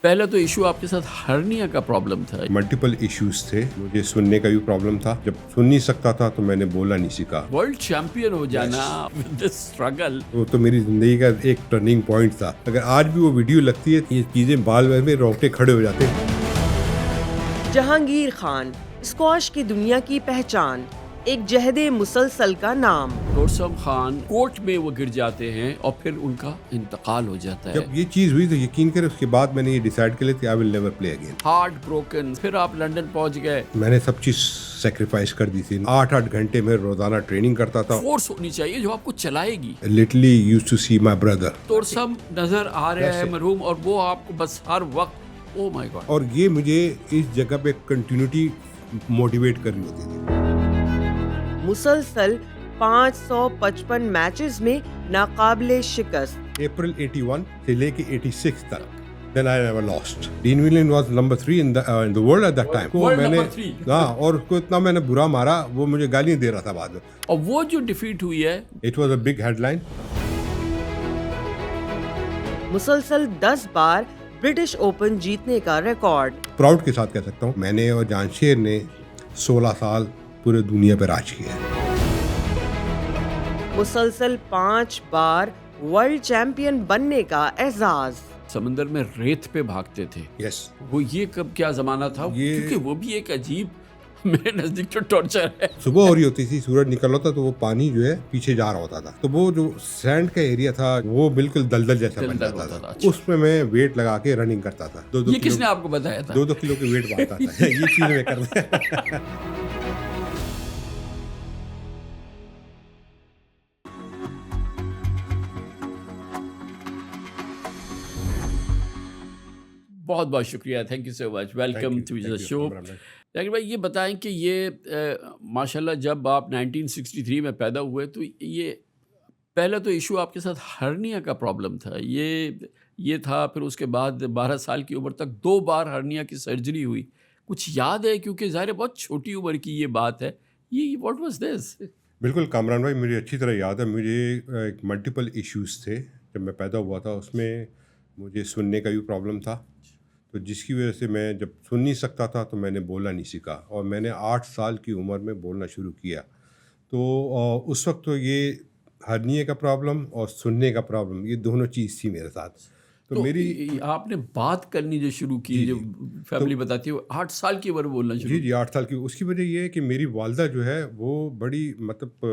پہلا تو ایشو آپ کے ساتھ ہرنیا کا پرابلم تھا. ملٹیپل ایشوز تھے. مجھے سننے کا بھی پرابلم تھا. جب سن نہیں سکتا تھا تو میں نے بولا نہیں سیکھا. ورلڈ چیمپئن ہو جانا ود دس اسٹرگل، وہ تو میری زندگی کا ایک ٹرننگ پوائنٹ تھا. اگر آج بھی وہ ویڈیو لگتی ہے یہ چیزیں بال بال میں رونگٹے کھڑے ہو جاتے ہیں. جہانگیر خان اسکواش کی دنیا کی پہچان، ایک جہد مسلسل کا نام. تورسم خان کورٹ میں وہ گر جاتے ہیں اور پھر ان کا انتقال ہو جاتا ہے. جب یہ چیز ہوئی تو یقین کریں اس کے بعد میں نے یہ ڈیسائیڈ کر لیا کہ I will never play again. Heart broken, پھر آپ لنڈن پہنچ گئے. میں نے سب چیز سیکریفائس کر دی تھی. 8 گھنٹے میں روزانہ ٹریننگ کرتا تھا. فورس ہونی چاہیے جو آپ کو چلائے گی. Literally used to see my brother. تورسم نظر آ رہا ہے مرحوم، اور وہ آپ کو بس ہر وقت او مائی گاڈ. اور یہ مجھے اس جگہ پہ کنٹینیوٹی موٹیویٹ کرنی ہوتی تھی. مسلسل 555 میچز میں ناقابل شکست. اپریل 81 سے لے کے 86 تک. Then I never lost. Dean Whelan was number 3 in the world at that time. World number 3. ہاں، اور اس کو اتنا میں نے برا مارا وہ مجھے گالیاں دے رہا تھا بعد میں. اور وہ جو ڈیفیٹ ہوئی ہے It was a big headline. مسلسل 10 بار برٹش اوپن جیتنے کا ریکارڈ. پراؤڈ کے ساتھ کہہ سکتا ہوں میں نے اور جانشیر نے 16 سال پورے دنیا پہ راج کیا ہے. مسلسل 5 بار ورلڈ چیمپئن بننے کا اعزاز. سمندر میں ریت پہ بھاگتے تھے. یس. وہ یہ کب کیا زمانہ تھا؟ کیونکہ وہ بھی ایک عجیب میرے نزدیک تو ٹارچر ہے. صبح ہو رہی ہوتی تھی، سورج نکل ہوتا تو وہ پانی جو ہے پیچھے جا رہا ہوتا تھا، تو وہ جو سینڈ کا ایریا تھا وہ بالکل دلدل جیسا بن جاتا تھا. اس میں ویٹ لگا کے رننگ کرتا تھا. یہ کس نے آپ کو بتایا تھا؟ 2 کلو کے ویٹ باندھتا تھا. یہ چیز میں کرتا. بہت بہت شکریہ. Thank you so much. Welcome to the show. لیکن بھائی یہ بتائیں کہ یہ ماشاء اللہ جب آپ 1963 میں پیدا ہوئے تو یہ پہلا تو ایشو آپ کے ساتھ ہرنیا کا پرابلم تھا. یہ تھا. پھر اس کے بعد 12 سال کی عمر تک 2 بار ہرنیا کی سرجری ہوئی. کچھ یاد ہے؟ کیونکہ ظاہر بہت چھوٹی عمر کی یہ بات ہے. یہ واٹ واز دس؟ بالکل کامران بھائی، مجھے اچھی طرح یاد ہے. مجھے ایک ملٹیپل ایشوز تھے جب میں پیدا ہوا تھا. اس میں مجھے سننے کا بھی پرابلم تھا، تو جس کی وجہ سے میں جب سن نہیں سکتا تھا تو میں نے بولنا نہیں سیکھا، اور میں نے 8 سال کی عمر میں بولنا شروع کیا. تو اس وقت تو یہ ہرنیے کا پرابلم اور سننے کا پرابلم یہ دونوں چیز تھی میرے ساتھ. تو میری آپ نے بات کرنی جو شروع کی، جو فیملی بتاتی ہے 8 سال کی عمر بولنا شروع. جی 8 سال کی. اس کی وجہ یہ ہے کہ میری والدہ جو ہے وہ بڑی مطلب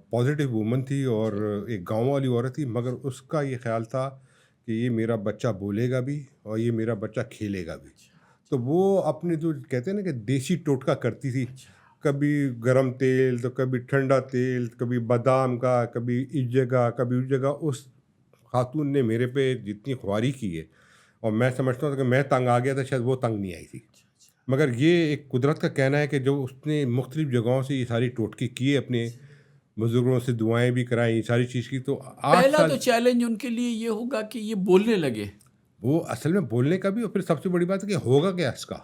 پازیٹیو وومن تھی اور ایک گاؤں والی عورت تھی، مگر اس کا یہ خیال تھا کہ یہ میرا بچہ بولے گا بھی اور یہ میرا بچہ کھیلے گا بھی. تو وہ اپنے جو کہتے ہیں نا کہ دیسی ٹوٹکا کرتی تھی، کبھی گرم تیل تو کبھی ٹھنڈا تیل، کبھی بادام کا، کبھی اس جگہ کبھی اس جگہ. اس خاتون نے میرے پہ جتنی خواری کی ہے، اور میں سمجھتا ہوں کہ میں تنگ آ گیا تھا، شاید وہ تنگ نہیں آئی تھی. مگر یہ ایک قدرت کا کہنا ہے کہ جو اس نے مختلف جگہوں سے یہ ساری ٹوٹکے کیے، اپنے بزرگوں سے دعائیں بھی کرائیں، یہ ساری چیز کی. تو پہلا تو چیلنج ان کے لیے یہ ہوگا کہ یہ بولنے لگے. وہ اصل میں بولنے کا بھی، اور پھر سب سے بڑی بات ہے کہ ہوگا کیا اس کا.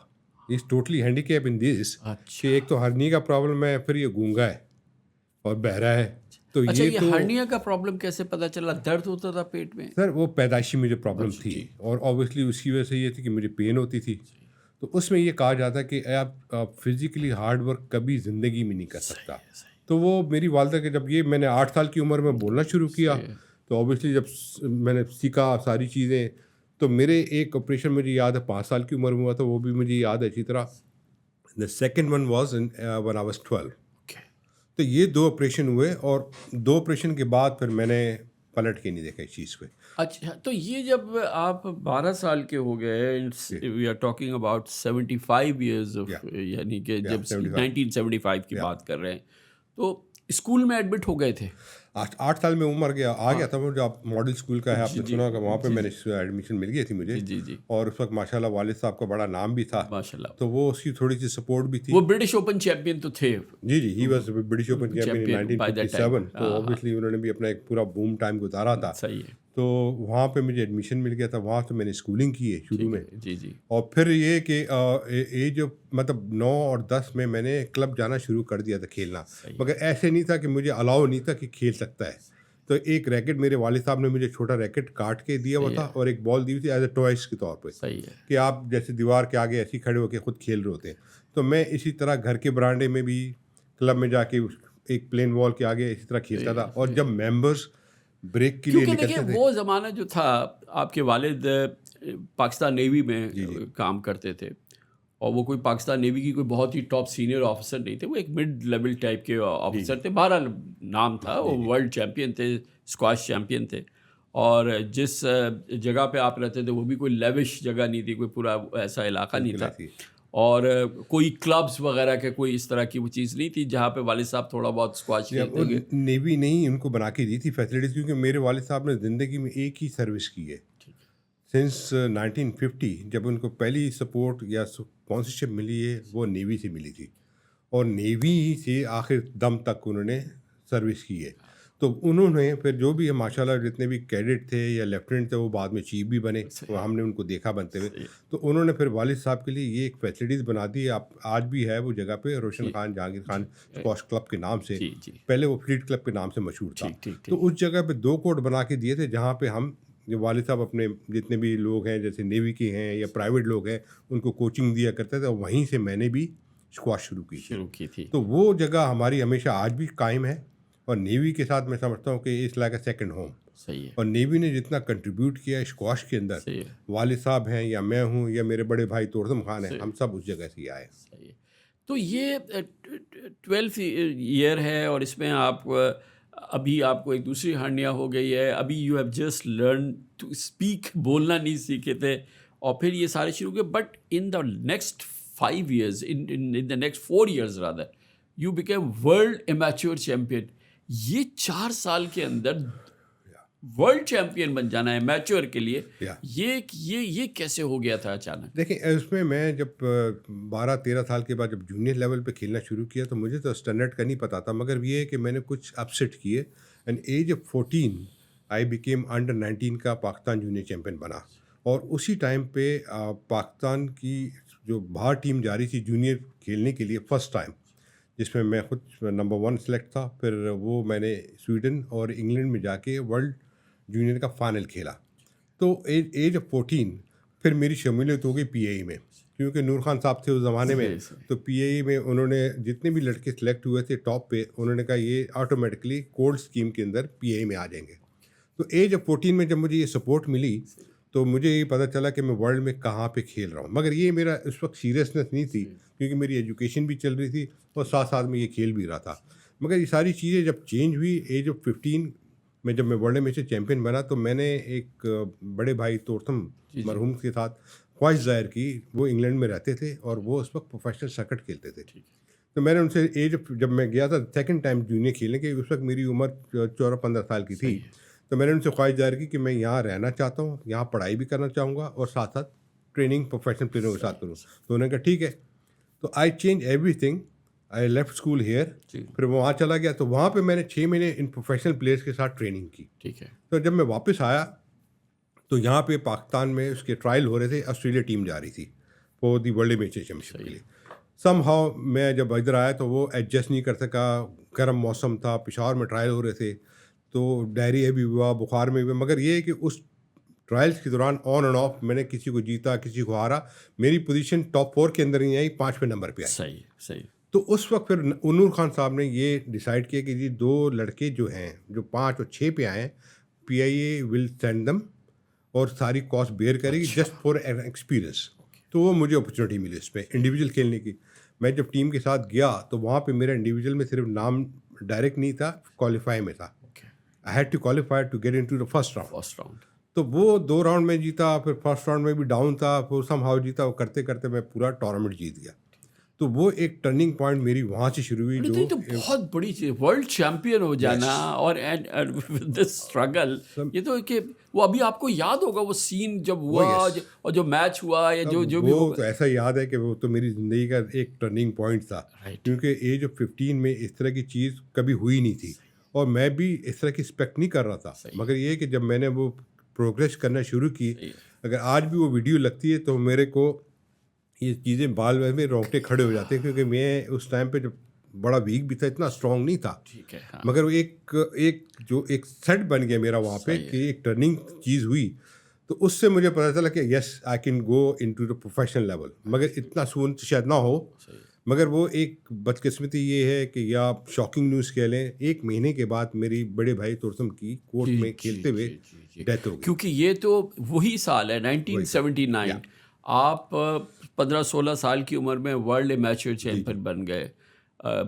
Is totally handicap in this کہ ایک تو ہرنی کا پرابلم ہے، پھر یہ گونگا ہے اور بہرا ہے. تو یہ ہرنیا کا پرابلم کیسے پتا چلا؟ درد ہوتا تھا پیٹ میں؟ سر وہ پیدائشی مجھے پرابلم تھی، اور اوبیسلی اس کی وجہ سے یہ تھی کہ مجھے پین ہوتی تھی. تو اس میں یہ کہا جاتا ہے کہ آپ فزیکلی ہارڈ ورک کبھی زندگی میں نہیں کر سکتا. تو وہ میری والدہ کے جب یہ میں نے 8 سال کی عمر میں بولنا شروع کیا، تو اوبیسلی جب میں نے سیکھا ساری چیزیں، تو میرے ایک آپریشن مجھے یاد ہے 5 سال کی عمر میں ہوا تھا، وہ بھی مجھے یاد ہے اچھی طرح. The second one was when I was 12. تو یہ 2 آپریشن ہوئے، اور 2 آپریشن کے بعد پھر میں نے پلٹ کے نہیں دیکھا اس چیز پہ. اچھا، تو یہ جب آپ 12 سال کے ہو گئے، we are talking about 75 years of, یعنی کہ جب 1975 کی بات کر رہے ہیں، تو اسکول میں ایڈمٹ ہو گئے تھے. 8 سال میں عمر آ گیا تھا. وہ جو آپ ماڈل اسکول کا ہے، آپ نے سنا کہ وہاں پہ میں نے ایڈمیشن مل گئی تھی مجھے. جی. اور اس وقت ماشاء اللہ والد صاحب کا بڑا نام بھی تھا ماشاء اللہ، تو وہ اس کی تھوڑی سی سپورٹ بھی تھی. وہ برٹش اوپن چیمپئن تو تھے. جی he was British Open champion 1957. تو اوبیسلی انہوں نے بھی اپنا ایک پورا بوم ٹائم گزارا تھا. صحیح ہے. تو وہاں پہ مجھے ایڈمیشن مل گیا تھا. وہاں سے میں نے اسکولنگ کی ہے شروع میں. جی. اور پھر یہ کہ ایج مطلب 9 اور 10 میں نے کلب جانا شروع کر دیا تھا کھیلنا. مگر ایسے نہیں تھا کہ مجھے الاؤ نہیں تھا کہ کھیل سکتا ہے. تو ایک ریکٹ میرے والد صاحب نے مجھے چھوٹا ریکٹ کاٹ کے دیا ہوا تھا اور ایک بال دی ہوئی تھی ایز اے ٹوائس کے طور پہ صحیح ہے کہ آپ جیسے دیوار کے آگے ایسی کھڑے ہو کے خود کھیل رہے ہوتے ہیں. تو میں اسی طرح گھر کے برانڈے میں بھی کلب میں جا کے ایک پلین وال کے آگے اسی طرح کھیلتا تھا. اور جب ممبرس بریک کے لیے کیونکہ نکلتے دیکھیں تھے, وہ زمانہ جو تھا آپ کے والد پاکستان نیوی میں کام کرتے تھے اور وہ کوئی پاکستان نیوی کی کوئی بہت ہی ٹاپ سینئر آفیسر نہیں تھے, وہ ایک مڈ لیول ٹائپ کے آفیسر تھے. بہرحال نام تھا, وہ ورلڈ چیمپئن تھے, اسکواش چیمپئن تھے. اور جس جگہ پہ آپ رہتے تھے وہ بھی کوئی لیوش جگہ نہیں تھی, کوئی پورا ایسا علاقہ نہیں تھا, اور کوئی کلبس وغیرہ کے کوئی اس طرح کی وہ چیز نہیں تھی جہاں پہ والد صاحب تھوڑا بہت اسکواش کھیلتے گئے. نیوی نہیں ان کو بنا کے دی تھی فیسلٹیز, کیونکہ میرے والد صاحب نے زندگی میں ایک ہی سروس کی ہے سنس 1950. جب ان کو پہلی سپورٹ یا اسپانسرشپ ملی ہے وہ نیوی سے ملی تھی, اور نیوی سے آخر دم تک انہوں نے سروس کی ہے. تو انہوں نے پھر جو بھی ماشاء اللہ جتنے بھی کیڈٹ تھے یا لیفٹیننٹ تھے وہ بعد میں چیف بھی بنے, وہ ہم نے ان کو دیکھا بنتے ہوئے. تو انہوں نے پھر والد صاحب کے لیے یہ ایک فیسلٹیز بنا دی. آپ آج بھی ہے وہ جگہ پہ, روشن خان جہانگیر خان اسکواش کلب کے نام سے, پہلے وہ فلیٹ کلب کے نام سے مشہور تھا. تو اس جگہ پہ 2 کورٹ بنا کے دیے تھے جہاں پہ ہم جو والد صاحب اپنے جتنے بھی لوگ ہیں جیسے نیوی کے ہیں یا پرائیویٹ لوگ ہیں ان کو کوچنگ دیا کرتے تھے, اور وہیں سے میں نے بھی اسکواش شروع کی تھی. تو وہ جگہ ہماری ہمیشہ آج بھی قائم ہے, اور نیوی کے ساتھ میں سمجھتا ہوں کہ it's like a second home. صحیح ہے. اور نیوی نے جتنا کنٹریبیوٹ کیا ہے اسکواش کے اندر, والد صاحب ہیں یا میں ہوں یا میرے بڑے بھائی تورتم خان ہیں, ہم سب اس جگہ سے ہی آئے. صحیح ہے. تو یہ 12th ایئر ہے اور اس میں آپ ابھی آپ کو ایک دوسری ہرنیا ہو گئی ہے, ابھی you have just learn to speak, بولنا نہیں سیکھے تھے اور پھر یہ سارے شروع ہوئے. But in the next 5 years, in the next 4 years rather, you became world amateur champion. یہ 4 سال کے اندر ورلڈ چیمپئن بن جانا ہے میچور کے لیے, یہ کیسے ہو گیا تھا اچانک؟ دیکھیں اس میں میں جب 12-13 سال کے بعد جب جونیئر لیول پہ کھیلنا شروع کیا تو مجھے تو اسٹینڈرڈ کا نہیں پتہ تھا, مگر یہ ہے کہ میں نے کچھ اپسیٹ کیے. And age of 14 I became under 19 کا پاکستان جونیئر چیمپئن بنا. اور اسی ٹائم پہ پاکستان کی جو باہر ٹیم جا رہی تھی جونیئر کھیلنے کے لیے فرسٹ ٹائم, جس میں خود نمبر 1 سلیکٹ تھا. پھر وہ میں نے سویڈن اور انگلینڈ میں جا کے ورلڈ جونیئر کا فائنل کھیلا. تو ایج آف 14 پھر میری شمولیت ہو گئی پی اے ای میں, کیونکہ نور خان صاحب تھے اس زمانے میں. تو پی اے ای میں انہوں نے جتنے بھی لڑکے سلیکٹ ہوئے تھے ٹاپ پہ, انہوں نے کہا یہ آٹومیٹکلی کوڈ اسکیم کے اندر پی اے ای میں آ جائیں گے. تو ایج آف 14 میں جب مجھے یہ سپورٹ ملی تو مجھے یہ پتہ چلا کہ میں ورلڈ میں کہاں پہ کھیل رہا ہوں. مگر یہ میرا اس وقت سیریسنس نہیں تھی, کیونکہ میری ایجوکیشن بھی چل رہی تھی اور ساتھ ساتھ میں یہ کھیل بھی رہا تھا. مگر یہ ساری چیزیں جب چینج ہوئی ایج آف 15 میں, جب میں ورلڈ میں سے چیمپئن بنا, تو میں نے ایک بڑے بھائی تورتم مرحوم کے ساتھ خواہش ظاہر کی. وہ انگلینڈ میں رہتے تھے اور وہ اس وقت پروفیشنل سرکٹ کھیلتے تھے. تو میں نے ان سے ایج جب میں گیا تھا سیکنڈ ٹائم جونیئر کھیلنے کے, اس وقت میری عمر 14-15 سال کی تھی. تو میں نے ان سے خواہش ظاہر کی کہ میں یہاں رہنا چاہتا ہوں, یہاں پڑھائی بھی کرنا چاہوں گا اور ساتھ ساتھ ٹریننگ پروفیشنل پلیئروں کے ساتھ کروں. تو انہوں نے کہا ٹھیک ہے. تو آئی change every thing, I left school here. پھر وہاں چلا گیا, تو وہاں پہ میں نے 6 مہینے ان پروفیشنل پلیئرس کے ساتھ ٹریننگ کی. ٹھیک ہے. تو جب میں واپس آیا تو یہاں پہ پاکستان میں اس کے ٹرائل ہو رہے تھے, آسٹریلیا ٹیم جا رہی تھی وہ دی ورلڈ میچ چیمپئن کے لیے. سم ہاؤ میں جب ادھر آیا تو وہ ایڈجسٹ نہیں کر سکا, گرم موسم تھا, پشاور میں ٹرائل ہو رہے تھے, تو ڈائریا بھی ہوا, بخار میں بھی. مگر یہ ہے کہ اس ٹرائلس کے دوران آن اینڈ آف میں نے کسی کو جیتا کسی کو ہارا, میری پوزیشن ٹاپ 4 کے اندر نہیں آئی, 5ویں نمبر پہ آئی. صحیح. تو اس وقت پھر نور خان صاحب نے یہ ڈیسائیڈ کیا کہ یہ 2 لڑکے جو ہیں جو 5 اور 6 پہ آئے, پی آئی اے ول سینڈ دم اور ساری کاسٹ بیئر کرے گی جسٹ فار این ایکسپیرئنس. تو وہ مجھے اپرچونیٹی ملی اس میں انڈیویجول کھیلنے کی. میں جب ٹیم کے ساتھ گیا تو وہاں پہ میرا انڈیویجول میں صرف نام ڈائریکٹ نہیں تھا, کوالیفائی میں تھا. I had to qualify to get into the first round. تو وہ 2 راؤنڈ میں جیتا, پھر فرسٹ راؤنڈ میں بھی ڈاؤن تھا, پھر سم ہاؤ جیتا. وہ کرتے کرتے میں پورا ٹورنامنٹ جیت گیا. تو وہ ایک ٹرننگ پوائنٹ میری وہاں سے شروع ہوئی. جو تو بہت بڑی چیز, ورلڈ چیمپئن ہو جانا اور دس اسٹرگل, یہ تو کہ وہ ابھی آپ کو یاد ہوگا وہ سین جب ہوا اور جو میچ ہوا یا جو بھی وہ تو ایسا یاد ہے کہ وہ تو میری زندگی کا ایک ٹرننگ پوائنٹ تھا, کیونکہ ایج آف 15 میں اس طرح کی چیز کبھی ہوئی نہیں تھی اور میں بھی اس طرح کی ایکسپیکٹ نہیں کر رہا تھا. مگر یہ کہ جب میں نے وہ پروگریس کرنا شروع کی, اگر آج بھی وہ ویڈیو لگتی ہے تو میرے کو یہ چیزیں بال میں رونگٹے کھڑے ہو جاتے ہیں, کیونکہ میں اس ٹائم پہ جب بڑا ویک بھی تھا, اتنا اسٹرانگ نہیں تھا, ٹھیک ہے, ہاں, مگر ایک سیٹ بن گیا میرا وہاں پہ کہ ایک ٹرننگ چیز ہوئی, تو اس سے مجھے پتہ چلا کہ yes I can go into the professional level. مگر اتنا سون شاید نہ ہو, مگر وہ ایک بدقسمتی یہ ہے کہ یا آپ شاکنگ نیوز کہہ لیں, 1 مہینے کے بعد میری بڑے بھائی تورسم کی کورٹ میں کھیلتے ہوئے ڈیتھ ہو گئی. کیونکہ یہ تو وہی سال ہے 1979, آپ 15-16 سال کی عمر میں ورلڈ امیچر چیمپئن بن گئے,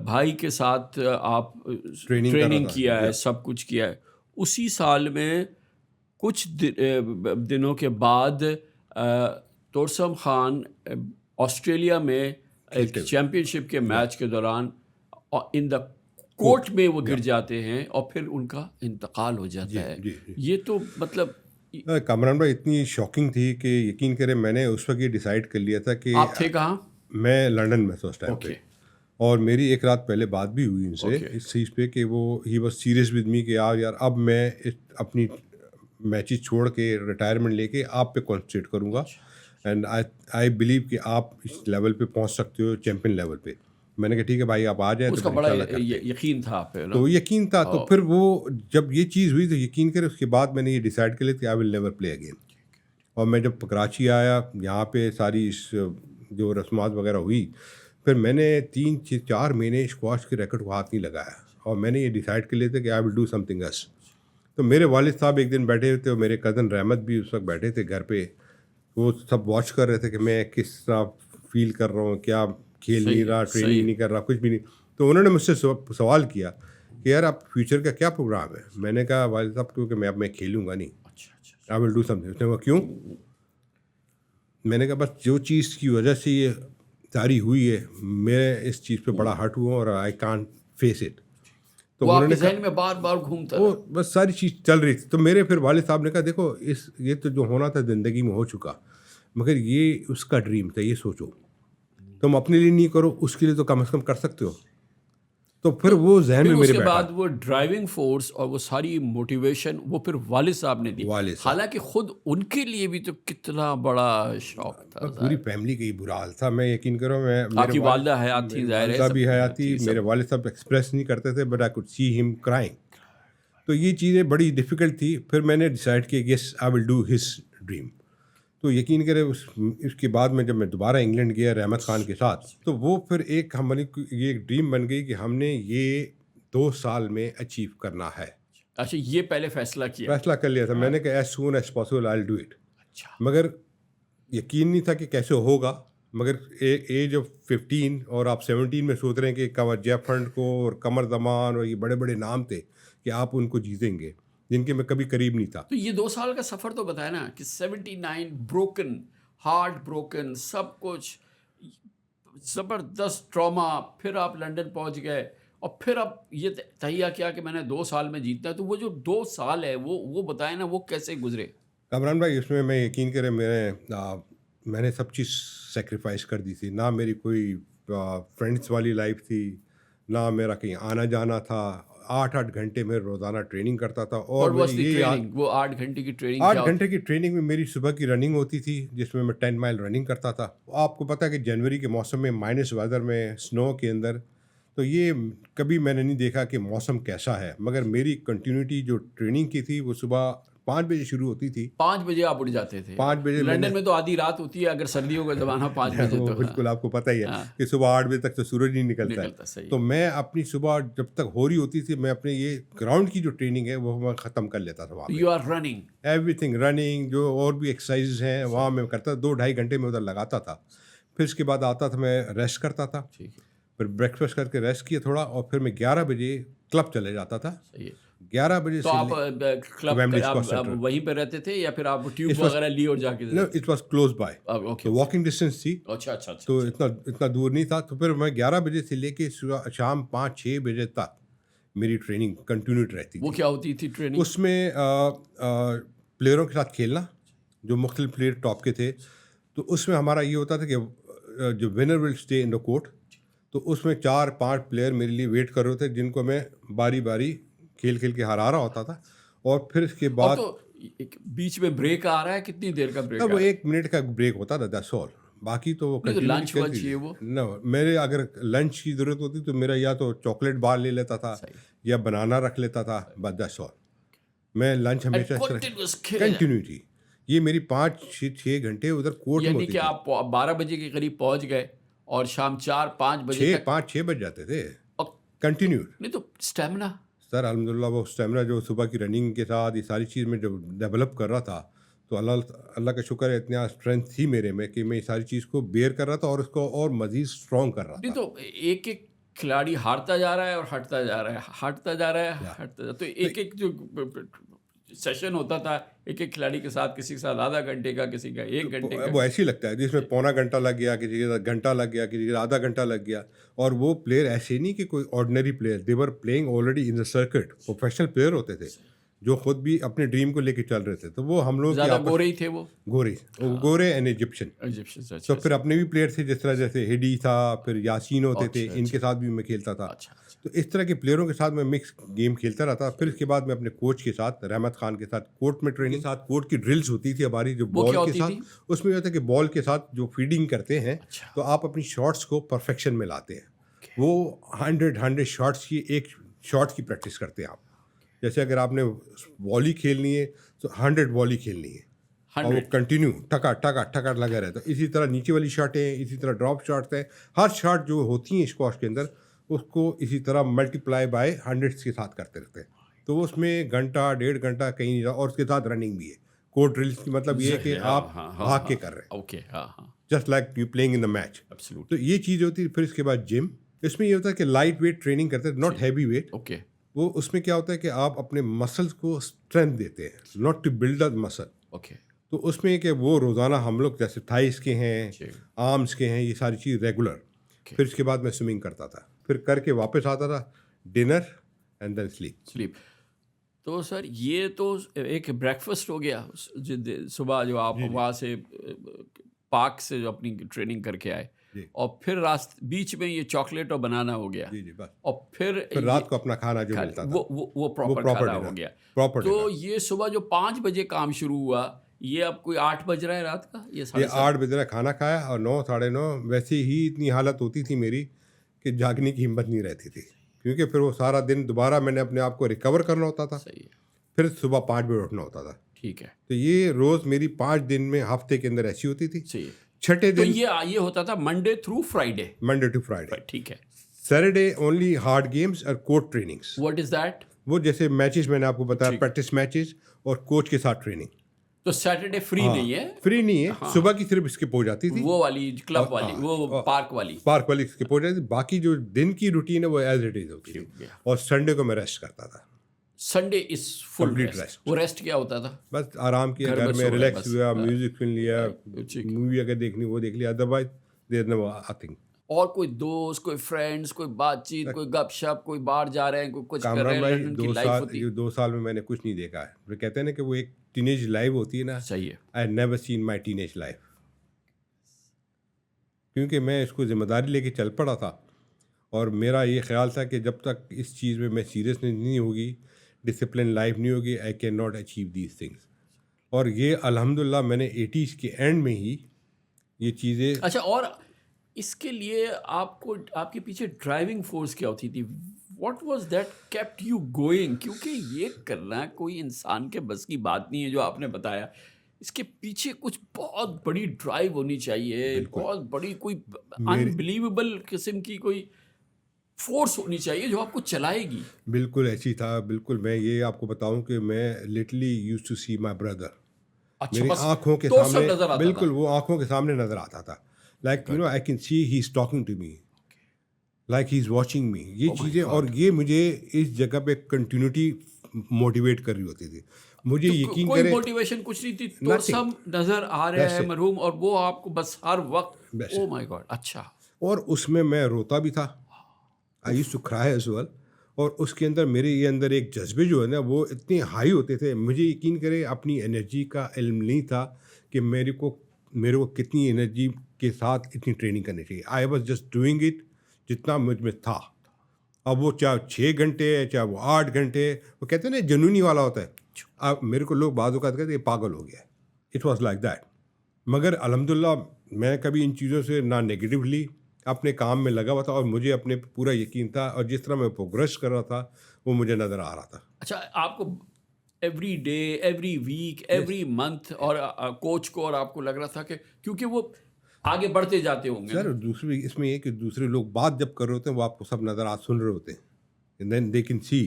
بھائی کے ساتھ آپ ٹریننگ کیا ہے, سب کچھ کیا ہے. اسی سال میں کچھ دنوں کے بعد تورسم خان آسٹریلیا میں ایک چیمپئن شپ کے میچ کے دوران ان دا کورٹ میں وہ گر جاتے ہیں اور پھر ان کا انتقال ہو جاتا ہے. یہ تو مطلب کامران بھائی اتنی شاکنگ تھی کہ یقین کریں میں نے اس وقت یہ ڈیسائیڈ کر لیا تھا کہ آپ تھے کہاں؟ میں لنڈن میں تھا اس ٹائم پہ, اور میری ایک رات پہلے بات بھی ہوئی ان سے اس چیز پہ کہ وہ he was serious with me کہ یار اب میں اپنی میچز چھوڑ کے ریٹائرمنٹ لے کے آپ پہ کانسنٹریٹ کروں گا, اینڈ آئی بلیو کہ آپ اس لیول پہ پہنچ سکتے ہو, چیمپئن لیول پہ. میں نے کہا ٹھیک ہے بھائی آپ آ جائیں. اس کا بڑا یقین تھا آپ پہ, تو یقین تھا. تو پھر وہ جب یہ چیز ہوئی تو یقین کرے اس کے بعد میں نے یہ ڈیسائیڈ کر لیا کہ I will never play again. اور میں جب کراچی آیا, یہاں پہ ساری جو رسومات وغیرہ ہوئی, پھر میں نے 3-4 مہینے اسکواش کے ریکٹ کو ہاتھ نہیں لگایا, اور میں نے یہ ڈیسائیڈ کر لیا تھا کہ I will do something else. تو میرے والد صاحب ایک دن بیٹھے تھے, اور میرے کزن رحمت بھی اس وقت بیٹھے تھے گھر پہ, وہ سب واچ کر رہے تھے کہ میں کس طرح فیل کر رہا ہوں, کیا کھیل نہیں رہا, ٹریننگ نہیں کر رہا, کچھ بھی نہیں. تو انہوں نے مجھ سے سوال کیا کہ یار آپ فیوچر کا کیا پروگرام ہے. میں نے کہا والد صاحب کیونکہ میں اب میں کھیلوں گا نہیں, آئی ول ڈو سم تھنگ. اس نے کہا کیوں؟ میں نے کہا بس جو چیز کی وجہ سے یہ ساری ہوئی ہے, میں اس چیز پہ بڑا ہرٹ ہوا اور آئی کانٹ فیس اٹ. تو انہوں نے ذہن میں بار بار گھومتا وہ بس ساری چیز چل رہی تھی. تو میرے پھر والد صاحب نے کہا دیکھو یہ تو جو ہونا تھا زندگی میں ہو چکا, مگر یہ اس کا ڈریم تھا, یہ سوچو تم اپنے لیے نہیں کرو, اس کے لیے تو کم از کم کر سکتے ہو. تو پھر وہ ذہن میں میرے اس کے بعد وہ ڈرائیونگ فورس اور وہ ساری موٹیویشن وہ پھر والد صاحب نے دی, حالانکہ خود ان کے لیے بھی تو کتنا بڑا شوق تھا. پوری فیملی کا ہی برا حال تھا. میں یقین کرو, میں آپ کی والدہ حیات تھی, ظاہر ہے بھی حیات تھی, میرے والد صاحب ایکسپریس نہیں کرتے تھے, بٹ آئی کوڈ سی ہم کرائنگ. تو یہ چیزیں بڑی ڈیفیکلٹ تھی. پھر میں نے ڈیسائیڈ کیا یس آئی ول ڈو ہز ڈریم. تو یقین کرے اس کے بعد میں جب میں دوبارہ انگلینڈ گیا رحمت خان کے ساتھ, تو وہ پھر ایک ہماری یہ ایک ڈریم بن گئی کہ ہم نے یہ 2 سال میں اچیو کرنا ہے. اچھا, یہ پہلے فیصلہ کر لیا تھا میں نے کہ as soon as possible I will do it. مگر یقین نہیں تھا کہ کیسے ہوگا. مگر ایج آف 15 اور آپ 17 میں سوچ رہے ہیں کہ کمر جیفنڈ کو اور قمر زمان اور یہ بڑے بڑے نام تھے کہ آپ ان کو جیتیں گے, جن کے میں کبھی قریب نہیں تھا. تو یہ 2 سال کا سفر تو بتایا نا کہ 79 بروکن, ہارٹ بروکن, سب کچھ زبردست ٹراما. پھر آپ لنڈن پہنچ گئے اور پھر اب یہ تہیہ کیا کہ میں نے 2 سال میں جیتنا ہے. تو وہ جو 2 سال ہے وہ بتائیں نا, وہ کیسے گزرے؟ کامران بھائی اس میں یقین کریں میں نے سب چیز سیکریفائس کر دی تھی. نہ میری کوئی فرینڈس والی لائف تھی, نہ میرا کہیں آنا جانا تھا. 8 گھنٹے میں روزانہ ٹریننگ کرتا تھا. اور وہ 8 گھنٹے کی ٹریننگ 8 گھنٹے کی ٹریننگ میں میری صبح کی رننگ ہوتی تھی, جس میں 10 مائل رننگ کرتا تھا. آپ کو پتہ ہے کہ جنوری کے موسم میں مائنس ویدر میں سنو کے اندر, تو یہ کبھی میں نے نہیں دیکھا کہ موسم کیسا ہے. مگر میری کنٹینیوٹی جو ٹریننگ کی تھی وہ صبح 5 بجے شروع ہوتی تھی. 5 بجے آپ اٹھ جاتے تھے؟ 5 بجے. لنڈن میں تو آدھی رات ہوتی ہے اگر سردیوں کا زمانہ 5 بجے. تو بالکل آپ کو پتہ ہی ہے کہ صبح 8 بجے تک تو سورج نہیں نکلتا ہے. تو میں اپنی صبح جب تک ہو رہی ہوتی تھی, میں اپنے یہ گراؤنڈ کی جو ٹریننگ ہے وہ میں ختم کر لیتا تھا. You are running everything, running جو اور بھی ایکسرسائز ہیں وہاں میں کرتا. 2-2.5 گھنٹے میں ادھر لگاتا تھا. پھر اس کے بعد آتا تھا, میں ریسٹ کرتا تھا, پھر بریک فاسٹ کر کے ریسٹ کیا تھوڑا, اور پھر میں 11 بجے کلب چلے جاتا تھا. 11 بجے تو آپ کلب وہیں پہ رہتے تھے یا پھر آپ ٹیوب وغیرہ لی اور جا کے؟ It was close by, walking distance تھی. اچھا. تو اتنا دور نہیں تھا. تو پھر میں 11 بجے سے لے کے شام 5-6 بجے تک میری ٹریننگ کنٹینیو رہتی تھی. وہ کیا ہوتی تھی ٹریننگ؟ اس میں پلیئروں کے ساتھ کھیلنا, جو مختلف پلیئر ٹاپ کے تھے. تو اس میں ہمارا یہ ہوتا تھا کہ جو winner will stay in the court, تو اس میں 4-5 پلیئر میرے لیے ویٹ کر رہے تھے, جن کو میں باری باری کھیل کے ہرا رہا ہوتا تھا. اور پھر اس کے بعد بیچ میں بریک آ رہا ہے, کتنی دیر کا بریک؟ وہ 1 منٹ کا بریک ہوتا تھا, دیٹس آل. باقی تو وہ نہیں تو لنچ ونچ یہ وہ نہ میرے اگر لنچ کی ضرورت ہوتی تو میرا یا تو چاکلیٹ بار لے لیتا تھا یا بنانا رکھ لیتا تھا، بس دیٹس آل. میں لنچ ہمیشہ کنٹینیو تھی. یہ میری 5-6 گھنٹے ادھر کورٹ میں یعنی ہوتی کہ آپ 12 بجے کے قریب پہنچ گئے اور شام 4-5 بجے تک 5-6 بج جاتے تھے کنٹینیو. نہیں تو اسٹیمنا سر الحمدللہ وہ اسٹیمنا جو صبح کی رننگ کے ساتھ یہ ساری چیز میں جب ڈیولپ کر رہا تھا تو اللہ کا شکر ہے اتنا اسٹرینتھ تھی میرے میں کہ میں یہ ساری چیز کو بیئر کر رہا تھا اور اس کو اور مزید اسٹرانگ کر رہا تھا. نہیں تو ایک ایک کھلاڑی ہارتا جا رہا ہے اور ہٹتا جا رہا ہے، ہٹتا جا رہا ہے، ہٹتا جا، تو ایک ایک جو سیشن ہوتا تھا ایک ایک کھلاڑی کے ساتھ، کسی کے ساتھ آدھا گھنٹے کا، کسی کا 1 گھنٹے کا. وہ ایسے ہی لگتا ہے جس میں پونا گھنٹہ لگ گیا، کسی کے ساتھ گھنٹہ لگ گیا، کسی کے آدھا گھنٹہ لگ گیا. اور وہ پلیئر ایسے نہیں کہ کوئی ordinary player, they were playing already in the circuit, professional player ہوتے تھے جو خود بھی اپنے ڈریم کو لے کے چل رہے تھے. تو وہ ہم لوگ زیادہ گورے ہی تھے، وہ گورے اینڈ ایجپشن. تو پھر اپنے بھی پلیئر تھے جس طرح جیسے ہیڈی تھا، پھر یاسین ہوتے تھے، ان کے ساتھ بھی میں کھیلتا تھا. تو اس طرح کے پلیئروں کے ساتھ میں مکس گیم کھیلتا رہتا. پھر اس کے بعد میں اپنے کوچ کے ساتھ رحمت خان کے ساتھ کورٹ میں ٹریننگ ساتھ کورٹ کی ڈرلز ہوتی تھی ہماری جو بال کے ساتھ. اس میں یہ ہوتا ہے کہ بال کے ساتھ جو فیڈنگ کرتے ہیں تو آپ اپنی شاٹس کو پرفیکشن میں لاتے ہیں. وہ 100 شاٹس کی ایک شاٹ کی پریکٹس کرتے ہیں آپ. جیسے اگر آپ نے والی کھیلنی ہے تو 100 والی کھیلنی ہے اور وہ کنٹینیو ٹکا لگا رہتا ہے. اسی طرح نیچے والی شاٹیں، اسی طرح ڈراپ شاٹس ہیں. ہر شاٹ جو ہوتی ہیں اسکواش کے اندر اس کو اسی طرح ملٹیپلائی بائی 100 کے ساتھ کرتے رہتے ہیں. تو اس میں گھنٹہ 1.5 گھنٹہ کہیں نہیں، اور اس کے ساتھ رننگ بھی ہے. کورٹ ڈرلس کی مطلب یہ ہے کہ آپ بھاگ کے کر رہے ہیں، just like you playing in the match. تو یہ چیز ہوتی ہے. پھر اس کے بعد جم. اس میں یہ ہوتا ہے کہ لائٹ ویٹ ٹریننگ کرتے ہیں، ناٹ ہیوی ویٹ. وہ اس میں کیا ہوتا ہے کہ آپ اپنے مسلس کو اسٹرینتھ دیتے ہیں، ناٹ ٹو بلڈ دا مسل. تو اس میں کہ وہ روزانہ ہم لوگ جیسے تھائس کے ہیں، آرمس کے ہیں، یہ ساری چیز ریگولر. پھر اس کے بعد میں سوئمنگ کرتا تھا، پھر کر کے واپس آتا تھا، ڈنر اینڈ دین سلیپ. تو سر یہ تو ایک بریکفاسٹ ہو گیا صبح جو آپ وہاں سے پارک سے جو اپنی ٹریننگ کر کے آئے، اور پھر بیچ میں یہ چاکلیٹ اور بنانا ہو گیا، اور پھر رات کو اپنا کھانا جو ملتا تھا وہ پراپر کھانا ہو گیا. تو یہ صبح جو 5 بجے کام شروع ہوا، یہ اب کوئی 8 بج رہا ہے رات کا، یہ 8 بج رہا ہے. کھانا کھایا اور 9 ساڑھے 9 ویسے ہی اتنی حالت ہوتی تھی میری کہ جاگنے کی ہمت نہیں رہتی تھی، کیونکہ پھر وہ سارا دن دوبارہ میں نے اپنے آپ کو ریکور کرنا ہوتا تھا. پھر صبح 5 بجے اٹھنا ہوتا تھا. ٹھیک ہے. تو یہ روز میری 5 دن میں ہفتے کے اندر ایسی ہوتی تھی. چھٹے دن یہ ہوتا تھا منڈے ٹو فرائیڈے. ٹھیک ہے. سیٹرڈے اونلی ہارڈ گیمز اور court trainings. What is that? وہ جیسے میچز میں نے آپ کو بتایا، پریکٹس میچز اور کوچ کے ساتھ ٹریننگ. تو سیٹرڈے فری نہیں ہے؟ فری نہیں ہے. صبح کی صرف اسکپ ہو جاتی تھی، وہ والی کلب والی، وہ پارک والی اسکپ ہو جاتی تھی. باقی جو دن کی روٹین ہے وہ ایز اٹ از ہوتی تھی. اور سنڈے کو میں ریسٹ کرتا تھا. سنڈے از فل ریسٹ. وہ ریسٹ کیا ہوتا تھا؟ بس آرام کیا، گھر میں ریلیکس ہوا، میوزک سن لیا، مووی اگر دیکھنی وہ دیکھ لیا، ادروائز دیر نو نتھنگ. اور کوئی دوست، کوئی فرینڈس، کوئی بات چیت، کوئی گپ شپ، کوئی باہر جا رہے ہیں، کوئی کچھ کر رہے ہیں. 2 سال میں نے کچھ نہیں دیکھا ہے. وہ کہتے ہیں نا کہ وہ ایک ٹینیج لائف ہوتی ہے نا. صحیح ہے. I never seen my ٹینیج life, کیونکہ میں اس کو ذمہ داری لے کے چل پڑا تھا. اور میرا یہ خیال تھا کہ جب تک اس چیز میں سیریسنیس نہیں ہوگی، ڈسپلن لائف نہیں ہوگی، I can not achieve these things. اور یہ الحمدللہ میں نے 80s کے اینڈ میں ہی یہ چیزیں. اچھا، اور اس کے لیے آپ کو، آپ کے پیچھے ڈرائیونگ فورس کیا ہوتی تھی؟ What was that kept you going? کیونکہ یہ کرنا کوئی انسان کے بس کی بات نہیں ہے جو آپ نے بتایا. اس کے پیچھے کچھ بہت بڑی ڈرائیو ہونی چاہیے، بہت بڑی کوئی انبلیویبل قسم کی کوئی فورس ہونی چاہیے جو آپ کو چلائے گی. بالکل ایسی تھا. بالکل میں یہ آپ کو بتاؤں کہ میں literally use to see my brother. میری آنکھوں کے سامنے، بالکل وہ آنکھوں کے سامنے نظر آتا تھا. Like you know I can see he is talking to me, like he is watching me. یہ چیزیں، اور یہ مجھے اس جگہ پہ کنٹینیوٹی موٹیویٹ کر رہی ہوتی تھی. مجھے یقین کوئی موٹیویشن کچھ نہیں تھی، تو سب نظر آ رہے ہیں مرحوم، اور وہ آپ کو بس ہر وقت او مائی گاڈ. اچھا. اور اس میں روتا بھی تھا، I used to cry as well. اور اس کے اندر میرے یہ اندر ایک جذبے جو ہے نا وہ اتنے ہائی ہوتے تھے. مجھے یقین کرے اپنی انرجی کا علم نہیں تھا کہ میرے کو کتنی انرجی کے ساتھ اتنی ٹریننگ کرنی چاہیے. I was just doing it جتنا مجھ میں تھا. اب وہ چاہے 6 گھنٹے ہے، چاہے وہ 8 گھنٹے، وہ کہتے ہیں نا جنونی والا ہوتا ہے. اب میرے کو لوگ بعض اوقات کہتے ہیں یہ پاگل ہو گیا ہے. It was like that. مگر الحمدللہ میں کبھی ان چیزوں سے نہ نیگیٹولی اپنے کام میں لگا ہوا تھا، اور مجھے اپنے پورا یقین تھا، اور جس طرح میں پروگریس کر رہا تھا وہ مجھے نظر آ رہا تھا. اچھا آپ کو every day every week every month اور کوچ کو اور آپ کو لگ رہا تھا کہ کیونکہ وہ آگے بڑھتے جاتے ہوں گے سر دوسری اس میں یہ کہ دوسرے لوگ بات جب کر رہے ہوتے ہیں وہ آپ کو سب نظرات سن رہے ہوتے ہیں، دین دے کین سی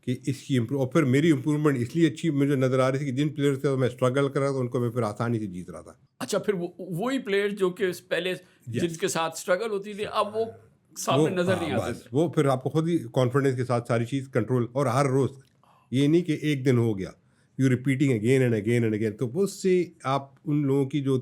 کہ اس کی اور پھر میری امپرومنٹ اس لیے اچھی مجھے نظر آ رہی تھی کہ جن پلیئر سے میں اسٹرگل کر رہا تھا ان کو میں پھر آسانی سے جیت رہا تھا. اچھا پھر وہی پلیئر جو کہ پہلے جن کے ساتھ اسٹرگل ہوتی تھی اب وہ سامنے نظر نہیں آتے بس وہ پھر آپ کو خود ہی کانفیڈنس کے ساتھ ساری چیز کنٹرول، اور ہر روز یہ نہیں کہ ایک دن ہو گیا، you repeating again and again and again. تو اس سے آپ ان لوگوں کی جو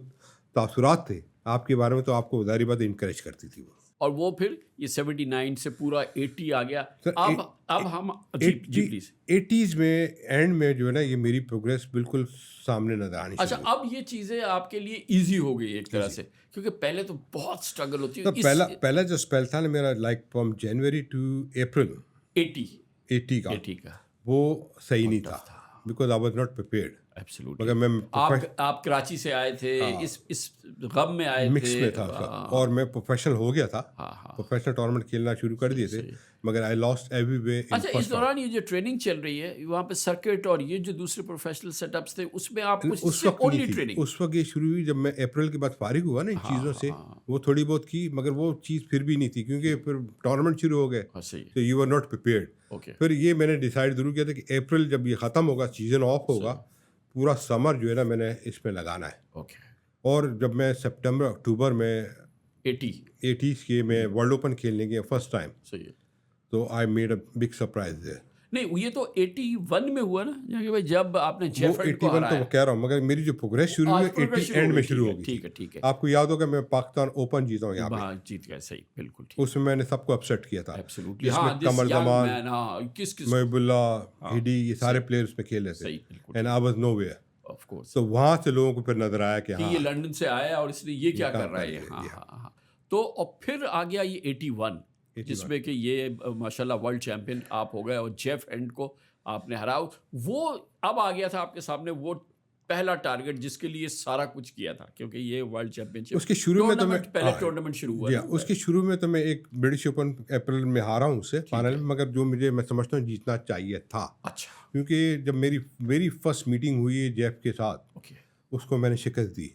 تاثرات تھے آپ کے بارے میں تو آپ کو ظاہری بات انکریج کرتی تھی وہ. اور وہ پھر یہ 79 سے پورا 80 آ گیا. اب ہم جی پلیز 80s میں اینڈ میں جو ہے نا یہ میری پروگریس بالکل سامنے نظر آنی. اچھا اب یہ چیزیں آپ کے لیے ایزی ہو گئی ایک طرح سے، کیونکہ پہلے تو بہت اسٹرگل ہوتی تو پہلا جو اسپیل تھا نا میرا like from January to April 80 کا وہ صحیح نہیں تھا، because I was not prepared. مگر میں آپ کراچی سے آئے تھے، اس غم میں آئے تھے، مکس میں تھا اور میں پروفیشنل ہو گیا تھا، پروفیشنل ٹورنامنٹ کھیلنا شروع کر دیے تھے، مگر آئی لاسٹ ایوری وے. اچھا اس دوران یہ جو ٹریننگ چل رہی ہے وہاں پہ سرکٹ اور یہ جو دوسرے پروفیشنل سیٹ اپس تھے اس میں آپ کچھ اس وقت نہیں تھی. اس وقت یہ شروع ہوئی جب میں اپریل کے بعد فارغ ہوا نا ان چیزوں سے، وہ تھوڑی بہت کی، مگر وہ چیز پھر بھی نہیں تھی کیونکہ پھر ٹورنامنٹ شروع ہو گئے، تو یو آر ناٹ پریپیئرڈ. پھر یہ میں نے ڈیسائیڈ ضرور کیا تھا کہ اپریل جب یہ ختم ہوگا، سیزن آف ہوگا، پورا سمر جو ہے نا میں نے اس میں لگانا ہے. اور جب میں سپٹمبر اکتوبر میں 80s کے میں ورلڈ اوپن کھیلنے گیا فرسٹ ٹائم، تو I made a big surprise there. نہیں یہ تو 81 میں ہوا نا کہ بھائی جب آپ نے جیفرڈ کو 81 تو وہ کہہ رہا ہوں، مگر میری جو پروگریس شروع ہوئی 80 اینڈ میں شروع ہوگی. ٹھیک ہے آپ کو یاد ہوگا میں پاکستان اوپن جیتا ہوں یہاں پہ، جیت گیا. صحیح بالکل ٹھیک. اس میں میں نے سب کو اپسیٹ کیا تھا، ایبسلیوٹلی. کمل زمان، کس محب اللہ، ہیڈی، یہ سارے پلیئرز میں کھیل رہے تھے، and I was know where. Of course تو وہاں سے لوگوں کو پھر نظر آیا کہ ہاں یہ لنڈن سے آیا اور اس نے یہ کیا کر رہا ہے. ہاں تو اور پھر آ گیا یہ 81 جس میں کہ یہ ماشاء اللہ ورلڈ چیمپئن آپ ہو گئے اور جیف اینڈ کو آپ نے ہراؤ. وہ اب آ گیا تھا آپ کے سامنے وہ پہلا ٹارگٹ جس کے لیے سارا کچھ کیا تھا، کیونکہ یہ ورلڈ چیمپئن شپ اس کے شروع میں تو میں پہلے ٹورنامنٹ شروع ہوا. اس کے شروع میں تو میں ایک برٹش اوپن اپریل میں ہارا ہوں اس سے فائنل میں، مگر جو میں سمجھتا ہوں جیتنا چاہیے تھا. اچھا کیونکہ جب میری فرسٹ میٹنگ ہوئی ہے جیف کے ساتھ، اس کو میں نے شکست دی.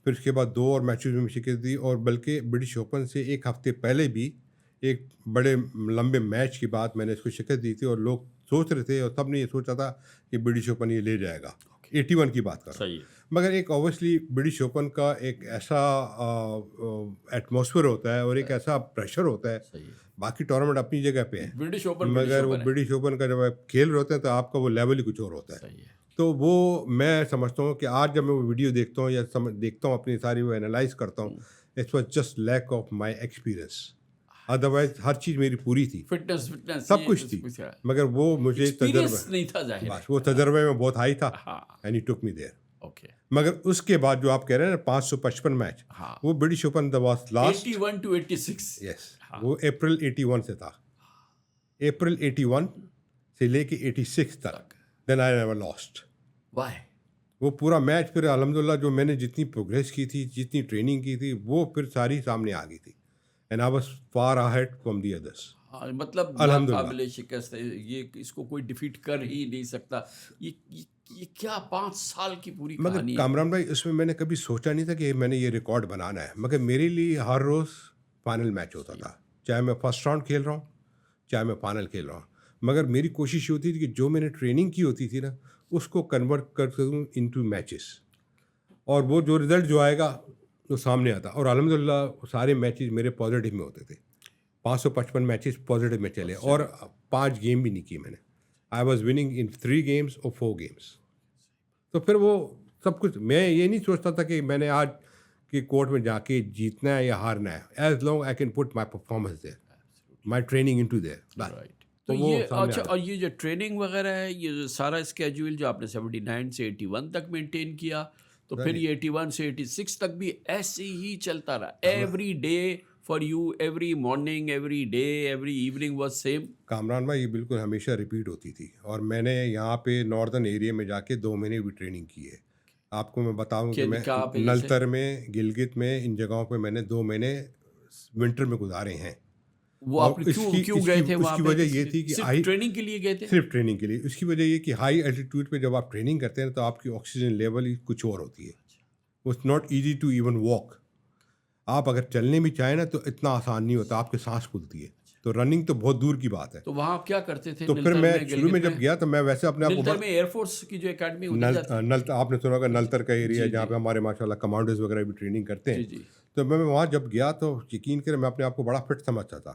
پھر اس کے بعد 2 اور میچز میں شکست دی، اور بلکہ برٹش اوپن سے ایک ہفتے پہلے بھی ایک بڑے لمبے میچ کے بعد میں نے اس کو شکست دی تھی، اور لوگ سوچ رہے تھے اور سب نے یہ سوچا تھا کہ برٹش اوپن یہ لے جائے گا. 81 کی بات کر رہا ہوں. مگر ایک اوبویسلی برٹش اوپن کا ایک ایسا ایٹماسفیئر ہوتا ہے اور ایک ایسا پریشر ہوتا ہے، باقی ٹورنامنٹ اپنی جگہ پہ ہیں مگر وہ برٹش اوپن کا جب آپ کھیل رہے ہوتے ہیں تو آپ کا وہ لیول ہی کچھ اور ہوتا ہے. تو وہ میں سمجھتا ہوں کہ آج جب میں وہ ویڈیو دیکھتا ہوں یا دیکھتا ہوں اپنی ساری وہ انالائز کرتا ہوں، it was just lack of my experience. Otherwise ہر چیز میری پوری تھی، فٹنس سب کچھ تھی، مگر وہ مجھے تجربہ نہیں تھا ظاہر، وہ تجربے میں بہت ہائی تھا، اینڈ ہی ٹک می دیر. مگر اس کے بعد جو آپ کہہ رہے ہیں نا 555 میچ، وہ British open the was last 81 to 86. یس وہ اپریل 81 سے تھا، اپریل 81 سے لے کے 86 تک. دین آئی نیور لاسٹ. وائی؟ وہ پورا میچ پھر الحمدللہ جو میں نے جتنی پروگریس کی تھی، جتنی ٹریننگ کی تھی، وہ پھر ساری سامنے آ گئی تھی. And I was far ahead from the others. مطلب قابل شکست ہے یہ، اس کو کوئی ڈیفیٹ کر ہی نہیں سکتا. یہ کیا 5 سال کی پوری مگر کامران بھائی اس میں میں نے کبھی سوچا نہیں تھا کہ میں نے یہ ریکارڈ بنانا ہے، مگر میرے لیے ہر روز فائنل میچ ہوتا تھا، چاہے میں فرسٹ راؤنڈ کھیل رہا ہوں چاہے میں فائنل کھیل رہا ہوں. مگر میری کوشش یہ ہوتی تھی کہ جو میں نے ٹریننگ کی ہوتی تھی نا اس کو کنورٹ کر سکوں انٹو میچز، اور وہ جو رزلٹ جو آئے گا وہ سامنے آتا. اور الحمدللہ سارے میچز میرے پازیٹیو میں ہوتے تھے. 555 میچز پازیٹیو میں چلے، اور 5 گیم بھی نہیں کی میں نے. I was winning in 3 games اور 4 گیمس. تو پھر وہ سب کچھ میں یہ نہیں سوچتا تھا کہ میں نے آج کے کورٹ میں جا کے جیتنا ہے یا ہارنا ہے. As long I can put my performance there, my training into there. تو یہ اچھا، اور یہ جو ٹریننگ وغیرہ ہے یہ سارا اسکیجول جو آپ نے 79 سے 81 تک مینٹین کیا، تو پھر یہ 81 سے 86 تک بھی ایسے ہی چلتا رہا. Every day for you, every morning, every day, every evening was same. Kamran بھائی یہ بالکل ہمیشہ ریپیٹ ہوتی تھی، اور میں نے یہاں پہ ناردرن ایریا میں جا کے 2 مہینے بھی ٹریننگ کی ہے. آپ کو میں بتاؤں کہ میں کہاں پہ نلتر میں، گلگت میں، ان جگہوں پہ میں نے 2 مہینے ونٹر میں گزارے ہیں. وہ آپ نے کیوں گئے تھے وہاں اس کی پہ؟ وجہ یہ تھی کہ صرف ٹریننگ کے لیے گئے تھے؟ صرف ٹریننگ کے لیے. اس کی وجہ یہ کہ ہائی الٹیٹیوڈ پہ جب آپ ٹریننگ کرتے ہیں تو آپ کی آکسیجن لیول کچھ اور ہوتی ہے. It's not easy to even walk. آپ اگر چلنے بھی چاہیں نا تو اتنا آسان نہیں ہوتا، آپ کی سانس پھولتی ہے. تو رننگ تو بہت دور کی بات ہے. تو وہاں آپ کیا کرتے تھے؟ تو پھر میں شروع میں جب گیا تو میں ویسے اپنے آپ کو نلتر میں ایئر فورس کی جو اکیڈمی ہوتی آپ نے سنا ہوگا نلتر کا ایریا جہاں پہ ہمارے ماشاء اللہ کمانڈوز وغیرہ بھی ٹریننگ کرتے ہیں. تو میں وہاں جب گیا تو یقین کریں میں اپنے آپ کو بڑا فٹ سمجھتا تھا.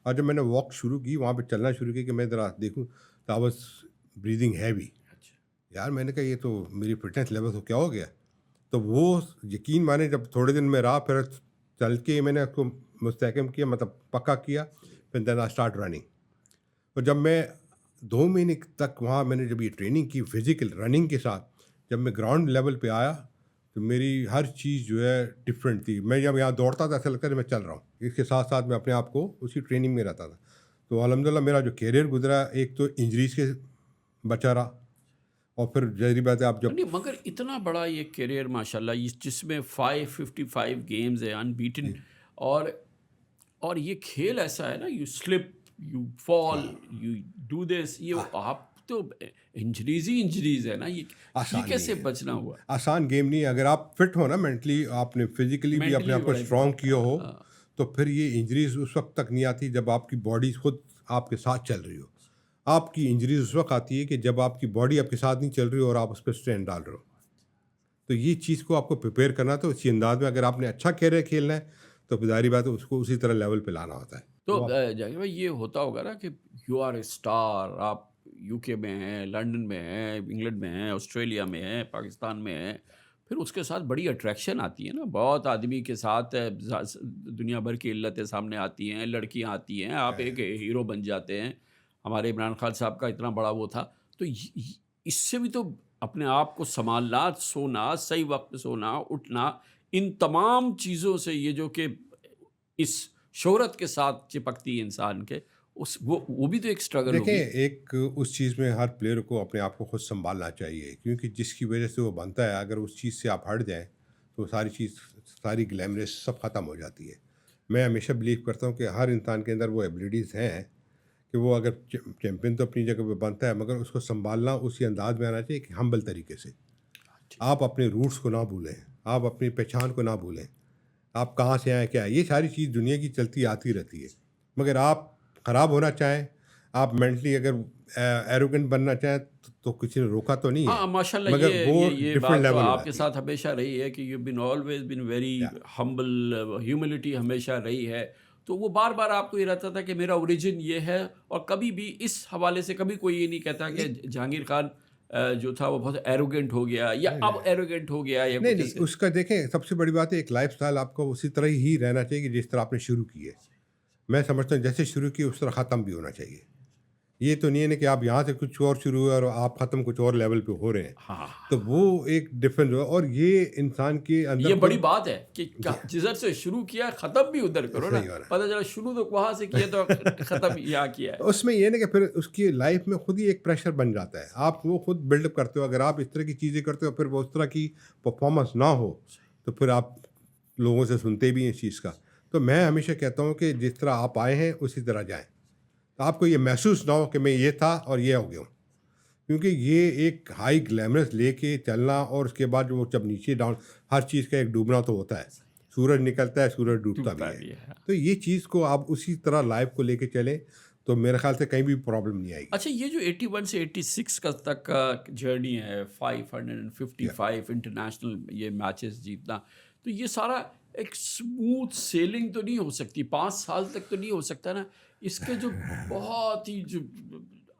اور جب میں نے واک شروع کی، وہاں پہ چلنا شروع کی کہ میں ذرا دیکھوں تو آئی واز بریدنگ ہیوی. یار میں نے کہا یہ تو میری فٹنس لیول تو کیا ہو گیا. تو وہ یقین مانے جب تھوڑے دن میں رہا، پھر چل کے میں نے اس کو مستحکم کیا، مطلب پکا کیا. پھر دین آئی اسٹارٹ رننگ. اور جب میں 2 مہینے تک وہاں میں نے جب یہ ٹریننگ کی فزیکل رننگ کے ساتھ، جب میں گراؤنڈ لیول پہ آیا تو میری ہر چیز جو ہے ڈفرینٹ تھی. میں جب یہاں دوڑتا تھا ایسا لگتا تھا میں چل رہا ہوں. اس کے ساتھ ساتھ میں اپنے آپ کو اسی ٹریننگ میں رہتا تھا. تو الحمدللہ میرا جو کیریئر گزرا، ایک تو انجریز کے بچا رہا، اور پھر ظاہری بات ہے آپ جب مگر اتنا بڑا یہ کیریئر ماشاء اللہ، جس میں 555 گیمز ہیں ان بیٹن، اور یہ کھیل ایسا ہے نا، you slip, you fall, you do this, یہ آپ تو انجریز ہے نا. یہ کیسے بچنا ہوا؟ آسان گیم نہیں ہے. اگر آپ فٹ ہو نا مینٹلی، آپ نے فزیکلی بھی اپنے آپ کو اسٹرانگ کیا ہو، تو پھر یہ انجریز اس وقت تک نہیں آتی جب آپ کی باڈی خود آپ کے ساتھ چل رہی ہو. آپ کی انجریز اس وقت آتی ہے کہ جب آپ کی باڈی آپ کے ساتھ نہیں چل رہی ہو اور آپ اس پہ اسٹرین ڈال رہے ہو. تو یہ چیز کو آپ کو پریپیئر کرنا. تو اسی انداز میں اگر آپ نے اچھا کیریئر کھیلنا ہے تو ظاہری بات ہے اس کو اسی طرح لیول پہ لانا ہوتا ہے. تو جاکر بھائی یہ ہوتا ہوگا نا کہ یو آر اے اسٹار، آپ یو کے میں ہیں، لنڈن میں ہیں، انگلینڈ میں ہیں، آسٹریلیا میں ہیں، پاکستان میں ہیں، پھر اس کے ساتھ بڑی اٹریکشن آتی ہے نا. بہت آدمی کے ساتھ دنیا بھر کی علتیں سامنے آتی ہیں، لڑکیاں آتی ہیں، آپ ایک ہیرو بن جاتے ہیں. ہمارے عمران خان صاحب کا اتنا بڑا وہ تھا. تو اس سے بھی تو اپنے آپ کو سنبھالنا، سونا، صحیح وقت پہ سونا، اٹھنا، ان تمام چیزوں سے یہ جو کہ اس شہرت کے ساتھ چپکتی ہے انسان کے، وہ بھی تو ایک اسٹرگل ہوگی. دیکھیں ایک اس چیز میں ہر پلیئر کو اپنے آپ کو خود سنبھالنا چاہیے، کیونکہ جس کی وجہ سے وہ بنتا ہے، اگر اس چیز سے آپ ہٹ جائیں تو ساری گلیمرس سب ختم ہو جاتی ہے. میں ہمیشہ بلیو کرتا ہوں کہ ہر انسان کے اندر وہ ایبلٹیز ہیں کہ وہ اگر چیمپئن تو اپنی جگہ پہ بنتا ہے، مگر اس کو سنبھالنا اسی انداز میں آنا چاہیے کہ ہمبل طریقے سے. آپ اپنے روٹس کو نہ بھولیں، آپ اپنی پہچان کو نہ بھولیں، آپ کہاں سے آئیں کیا ہے. یہ ساری چیز دنیا کی چلتی آتی رہتی ہے. مگر آپ خراب ہونا چاہیں، آپ مینٹلی اگر ایروگنٹ بننا چاہیں تو کسی نے روکا تو نہیں ہے. ہاں ماشاء اللہ، مگر وہ یہ بات تو آپ کے ساتھ ہمیشہ رہی ہے کہ you been always been very humble, humility ہمیشہ رہی ہے. تو وہ بار بار آپ کو یہ رہتا تھا کہ میرا اوریجن یہ ہے، اور کبھی بھی اس حوالے سے کبھی کوئی یہ نہیں کہتا کہ جہانگیر خان جو تھا وہ بہت ایروگنٹ ہو گیا یا اب ایروگنٹ ہو گیا. نہیں، اس کا دیکھیں سب سے بڑی بات ہے ایک لائف سٹائل آپ کو اسی طرح ہی رہنا چاہیے کہ جس طرح آپ نے شروع کی ہے. میں سمجھتا ہوں جیسے شروع کی اس طرح ختم بھی ہونا چاہیے. یہ تو نہیں ہے کہ آپ یہاں سے کچھ اور شروع ہوئے اور آپ ختم کچھ اور لیول پہ ہو رہے ہیں. تو وہ ایک ڈفرینس. اور یہ انسان کے اندر یہ بڑی بات ہے کہ جدھر سے شروع کیا ختم بھی ادھر کرو نا. پتہ چلا شروع تو وہاں سے کیا تو ختم یہاں کیا ہے. اس میں یہ نہیں کہ پھر اس کی لائف میں خود ہی ایک پریشر بن جاتا ہے. آپ وہ خود بلڈ اپ کرتے ہو. اگر آپ اس طرح کی چیزیں کرتے ہو پھر وہ اس طرح کی پرفارمنس نہ ہو تو پھر آپ لوگوں سے سنتے بھی ہیں اس چیز کا. تو میں ہمیشہ کہتا ہوں کہ جس طرح آپ آئے ہیں اسی طرح جائیں. تو آپ کو یہ محسوس نہ ہو کہ میں یہ تھا اور یہ ہو گیا ہوں. کیونکہ یہ ایک ہائی گلیمرس لے کے چلنا اور اس کے بعد وہ جب نیچے ڈاؤن، ہر چیز کا ایک ڈوبنا تو ہوتا ہے. سورج نکلتا ہے، سورج ڈوبتا بھی ہے. تو یہ چیز کو آپ اسی طرح لائف کو لے کے چلیں تو میرے خیال سے کہیں بھی پرابلم نہیں آئے گی. اچھا، یہ جو 81 سے 86 کا تک کا جرنی ہے، 555 انٹرنیشنل یہ میچز جیتنا، تو یہ سارا ایک اسموتھ سیلنگ تو نہیں ہو سکتی. 5 سال تک تو نہیں ہو سکتا نا. اس کے جو بہت ہی جو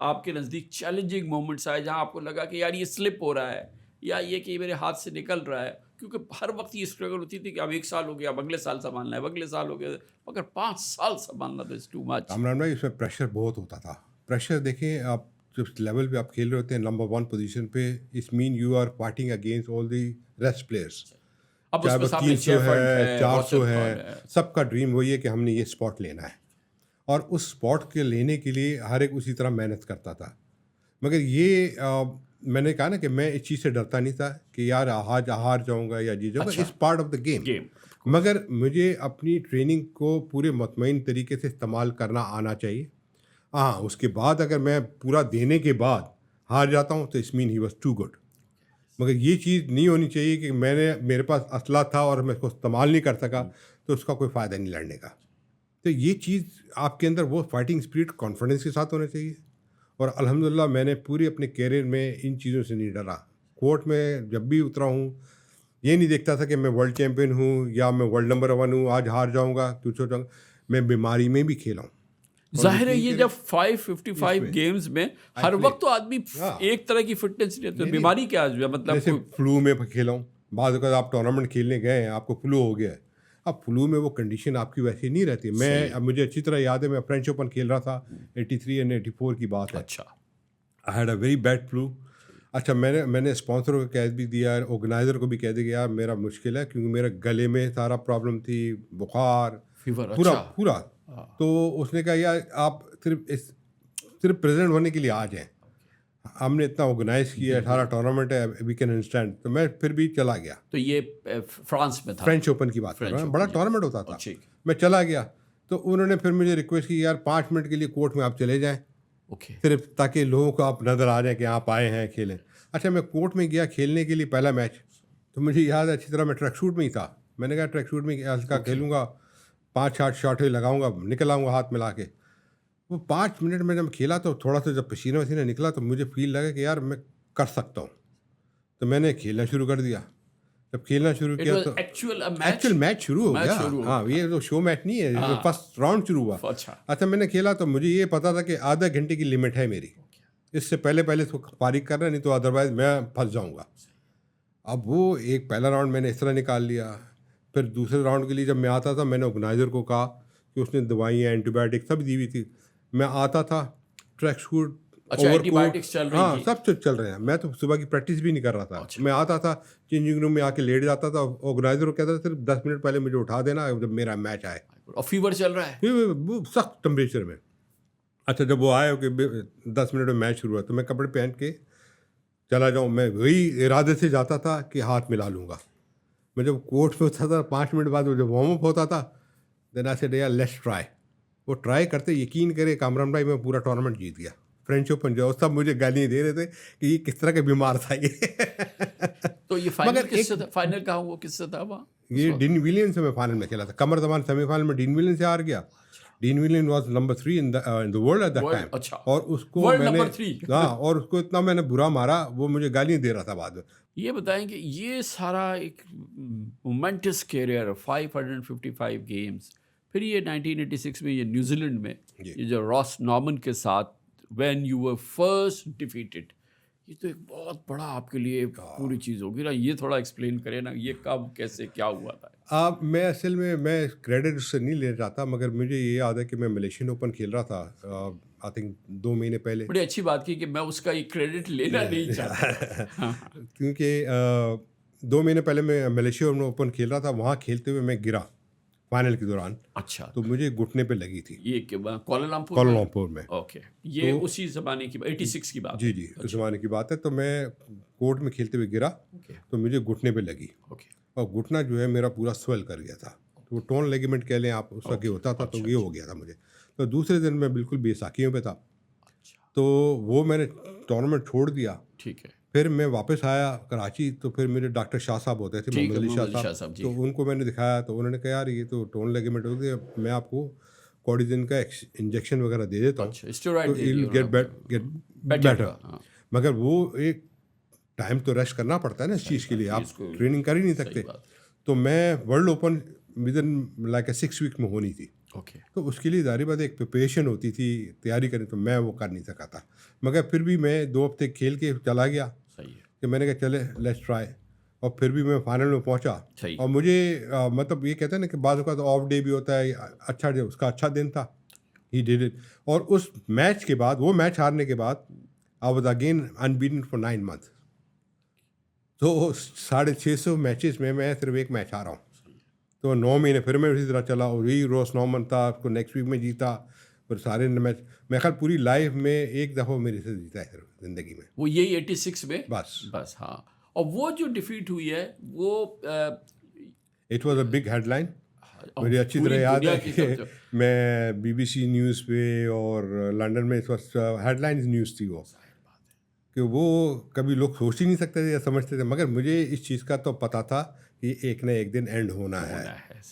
آپ کے نزدیک چیلنجنگ مومنٹس آئے جہاں آپ کو لگا کہ یار یہ سلپ ہو رہا ہے یا یہ کہ میرے ہاتھ سے نکل رہا ہے. کیونکہ ہر وقت یہ اسٹرگل ہوتی تھی کہ اب 1 سال ہو گیا، اب اگلے سال سنبھالنا ہے، اگلے سال ہو گیا، مگر 5 سال سنبھالنا تو از ٹو مچ. عمران بھائی اس میں پریشر بہت ہوتا تھا. پریشر دیکھیں آپ جس لیول پہ آپ کھیل رہے ہوتے ہیں نمبر 1 پوزیشن پہ، اس مین you are fighting against all the rest players. چاہے وہ 300 ہے، 400 ہے، سب کا ڈریم وہی ہے کہ ہم نے یہ اسپاٹ لینا ہے. اور اس اسپاٹ کے لینے کے لیے ہر ایک اسی طرح محنت کرتا تھا. مگر یہ میں نے کہا نا کہ میں اس چیز سے ڈرتا نہیں تھا کہ یار آج ہار جاؤں گا یا جیت جاؤں گا. اس پارٹ آف دا گیم. مگر مجھے اپنی ٹریننگ کو پورے مطمئن طریقے سے استعمال کرنا آنا چاہیے. ہاں اس کے بعد اگر میں پورا دینے کے بعد ہار جاتا ہوں تو اس مین ہی واز ٹو گڈ. مگر یہ چیز نہیں ہونی چاہیے کہ میرے پاس اسلحہ تھا اور میں اس کو استعمال نہیں کر سکا تو اس کا کوئی فائدہ نہیں لڑنے کا. تو یہ چیز آپ کے اندر وہ فائٹنگ اسپرٹ کانفیڈنس کے ساتھ ہونا چاہیے. اور الحمدللہ میں نے پوری اپنے کیریئر میں ان چیزوں سے نہیں ڈرا. کورٹ میں جب بھی اترا ہوں یہ نہیں دیکھتا تھا کہ میں ورلڈ چیمپئن ہوں یا میں ورلڈ نمبر 1 ہوں, آج ہار جاؤں گا کچھ ہو جاؤں گا. میں بیماری میں بھی کھیلا ہوں. ظاہر ہے یہ جب 555 گیمز میں ہر وقت تو آدمی ایک طرح کی فٹنس نہیں رہتی. بیماری کیا ہے مطلب جیسے فلو میں کھیلا ہوں. بعض اوقات آپ ٹورنامنٹ کھیلنے گئے ہیں آپ کو فلو ہو گیا ہے. اب فلو میں وہ کنڈیشن آپ کی ویسی نہیں رہتی. اب مجھے اچھی طرح یاد ہے میں فرینچ اوپن کھیل رہا تھا 83 اینڈ 84 کی بات ہے. اچھا I had a very bad flu. اچھا میں نے اسپانسر کو کہہ بھی دیا, آرگنائزر کو بھی کہہ دیا کہ یار میرا مشکل ہے کیونکہ میرے گلے میں سارا پرابلم تھی, بخار پورا. تو اس نے کہا یار آپ صرف پریزنٹ ہونے کے لیے آ جائیں, ہم نے اتنا آرگنائز کیا, 18 ٹورنامنٹ ہے, وی کین انڈرسٹینڈ. تو میں پھر بھی چلا گیا. تو یہ فرانس میں تھا, فرینچ اوپن کی بات کر رہا ہوں, بڑا ٹورنامنٹ ہوتا تھا. میں چلا گیا تو انہوں نے پھر مجھے ریکویسٹ کی یار 5 منٹ کے لیے کورٹ میں آپ چلے جائیں صرف تاکہ لوگوں کو آپ نظر آ جائیں کہ آپ آئے ہیں کھیلیں. اچھا میں کورٹ میں گیا کھیلنے کے لیے پہلا میچ, تو مجھے یاد ہے اچھی طرح میں ٹریک سوٹ میں ہی تھا. میں نے کہا ٹریک سوٹ میں ہلکا کھیلوں گا, 5-8 شاٹ لگاؤں گا, نکل آؤں گا ہاتھ ملا کے. وہ 5 منٹ میں جب کھیلا تو تھوڑا سا جب پسینہ وسینہ نکلا تو مجھے فیل لگا کہ یار میں کر سکتا ہوں. تو میں نے کھیلنا شروع کر دیا. جب کھیلنا شروع کیا تو ایکچوئل میچ شروع ہو گیا. ہاں یہ تو شو میچ نہیں ہے, فرسٹ راؤنڈ شروع ہوا. اچھا میں نے کھیلا تو مجھے یہ پتا تھا کہ آدھا گھنٹے کی لمٹ ہے میری, اس سے پہلے اس کو فارغ کرنا, نہیں تو ادروائز میں پھنس جاؤں گا. اب وہ ایک پہلا راؤنڈ میں نے اس طرح نکال لیا. پھر دوسرے راؤنڈ کے لیے جب میں آتا تھا میں نے آرگنائزر کو کہا کہ اس نے دوائیں اینٹی بایوٹک سب دی ہوئی تھی. میں آتا تھا ٹریک سوٹ ہاں سب چل رہے ہیں. میں تو صبح کی پریکٹس بھی نہیں کر رہا تھا. میں آتا تھا چینجنگ روم میں آ کے لیٹ جاتا تھا. آرگنائزر کو کہتا تھا صرف 10 منٹ پہلے مجھے اٹھا دینا جب میرا میچ آئے. اور فیور چل رہا ہے سخت ٹمپریچر میں. اچھا جب وہ آئے کہ 10 منٹ میں میچ شروع ہوا تو میں کپڑے پہن کے چلا جاؤں. میں وہی ارادے سے جاتا تھا کہ ہاتھ ملا لوں گا. میں جب کورٹ میں ہوتا تھا 5 منٹ بعد جب وارم اپ ہوتا تھا دین آئی سیڈ یار لیٹس ٹرائی. وہ ٹرائی کرتے یقین کرے کامران بھائی میں پورا ٹورنامنٹ جیت گیا. فرینچ اوپن جو سب مجھے گالیاں دے رہے تھے کہ یہ کس طرح کا بیمار تھا یہ. تو یہ فائنل کہاں ہوا, کس سے تھا وہاں؟ یہ ڈین ویلین سے میں فائنل میں کھیلا تھا. قمر زمان سیمی فائنل میں ڈین ویلین سے ہار گیا. ڈین ویلین was number 3 in the world at that time. اور اس کو میں نے اور اس کو اتنا میں نے برا مارا, وہ مجھے گالیاں دے رہا تھا بعد میں. یہ بتائیں کہ یہ سارا ایک مومنٹس کیریئر 555 گیمز, پھر یہ 1986 میں یہ نیوزی لینڈ میں یہ جو راس نارمن کے ساتھ when you were first defeated, یہ تو ایک بہت بڑا آپ کے لیے پوری چیز ہوگی نا. یہ تھوڑا ایکسپلین کریں نا, یہ کب کیسے کیا ہوا تھا؟ میں اصل میں کریڈٹ اس سے نہیں لے جاتا, مگر مجھے یہ یاد ہے کہ میں ملیشین اوپن کھیل رہا تھا آئی تھنک 2 مہینے پہلے. بڑی اچھی بات کی کہ میں اس کا یہ کریڈٹ لینا نہیں چاہتا کیونکہ 2 مہینے پہلے میں ملیشین اوپن کھیل رہا تھا. وہاں کھیلتے ہوئے میں گرا فائنل کے دوران. اچھا تو مجھے گھٹنے پہ لگی تھی. یہ کوالالمپور میں. اوکے یہ اسی زمانے کی 86 کی بات. جی اس زمانے کی بات ہے. تو میں کورٹ میں کھیلتے ہوئے گرا تو مجھے گھٹنے پہ لگی, اور گھٹنا جو ہے میرا پورا سویل کر گیا تھا. تو وہ ٹون لیگمنٹ کہہ لیں آپ, اس کا ہوتا تھا. تو یہ ہو گیا تھا مجھے. تو دوسرے دن میں بالکل بے ساکھیوں پہ تھا. تو وہ میں نے ٹورنامنٹ چھوڑ دیا. ٹھیک ہے. پھر میں واپس آیا کراچی, تو پھر میرے ڈاکٹر شاہ صاحب ہوتے تھے, محمد علی شاہ صاحب. تو ان کو میں نے دکھایا تو انہوں نے کہا یار یہ تو ٹون لیگمنٹ ہو گیا, میں آپ کو کورٹیزن کا انجیکشن وغیرہ دے دیتا ہوں, گیٹ بیٹر. مگر وہ ایک ٹائم تو ریسٹ کرنا پڑتا ہے نا اس چیز کے لیے, آپ ٹریننگ کر ہی نہیں سکتے. تو میں world open with in like 6 week میں ہونی تھی. تو اس کے لیے ظاہر بات ایک پریپریشن ہوتی تھی, تیاری کرنی, تو میں وہ کر نہیں سکا تھا. مگر پھر بھی میں 2 ہفتے کھیل کے چلا گیا کہ میں نے کہا چلے لیٹس ٹرائی. اور پھر بھی میں فائنل میں پہنچا. اور مجھے مطلب یہ کہتے ہیں نا کہ بعض اوقات آف ڈے بھی ہوتا ہے, اچھا اس کا اچھا دن تھا, ہی ڈیڈ اٹ. اور اس میچ کے بعد, وہ میچ ہارنے کے بعد I was again unbeaten for 9 months. تو 650 میچز میں صرف ایک میچ ہارا ہوں. تو 9 مہینے پھر میں اسی طرح چلا, اور یہی روس نارمن تھا, اس کو نیکسٹ ویک میں جیتا, پر سارے میچ میں خیال پوری لائف میں ایک دفعہ میرے سے جیتا ہے زندگی میں، وہ یہی 86 میں بس. ہاں. اور وہ جو ڈیفیٹ ہوئی ہے وہ it was a big headline. مجھے اچھی طرح یاد ہے کہ میں بی بی سی نیوز پہ اور لنڈن میں اس وقت ہیڈ لائنز نیوز تھی وہ، کہ وہ کبھی لوگ سوچ ہی نہیں سکتے تھے یا سمجھتے تھے، مگر مجھے اس چیز کا تو پتہ تھا کہ ایک نہ ایک دن اینڈ ہونا ہے،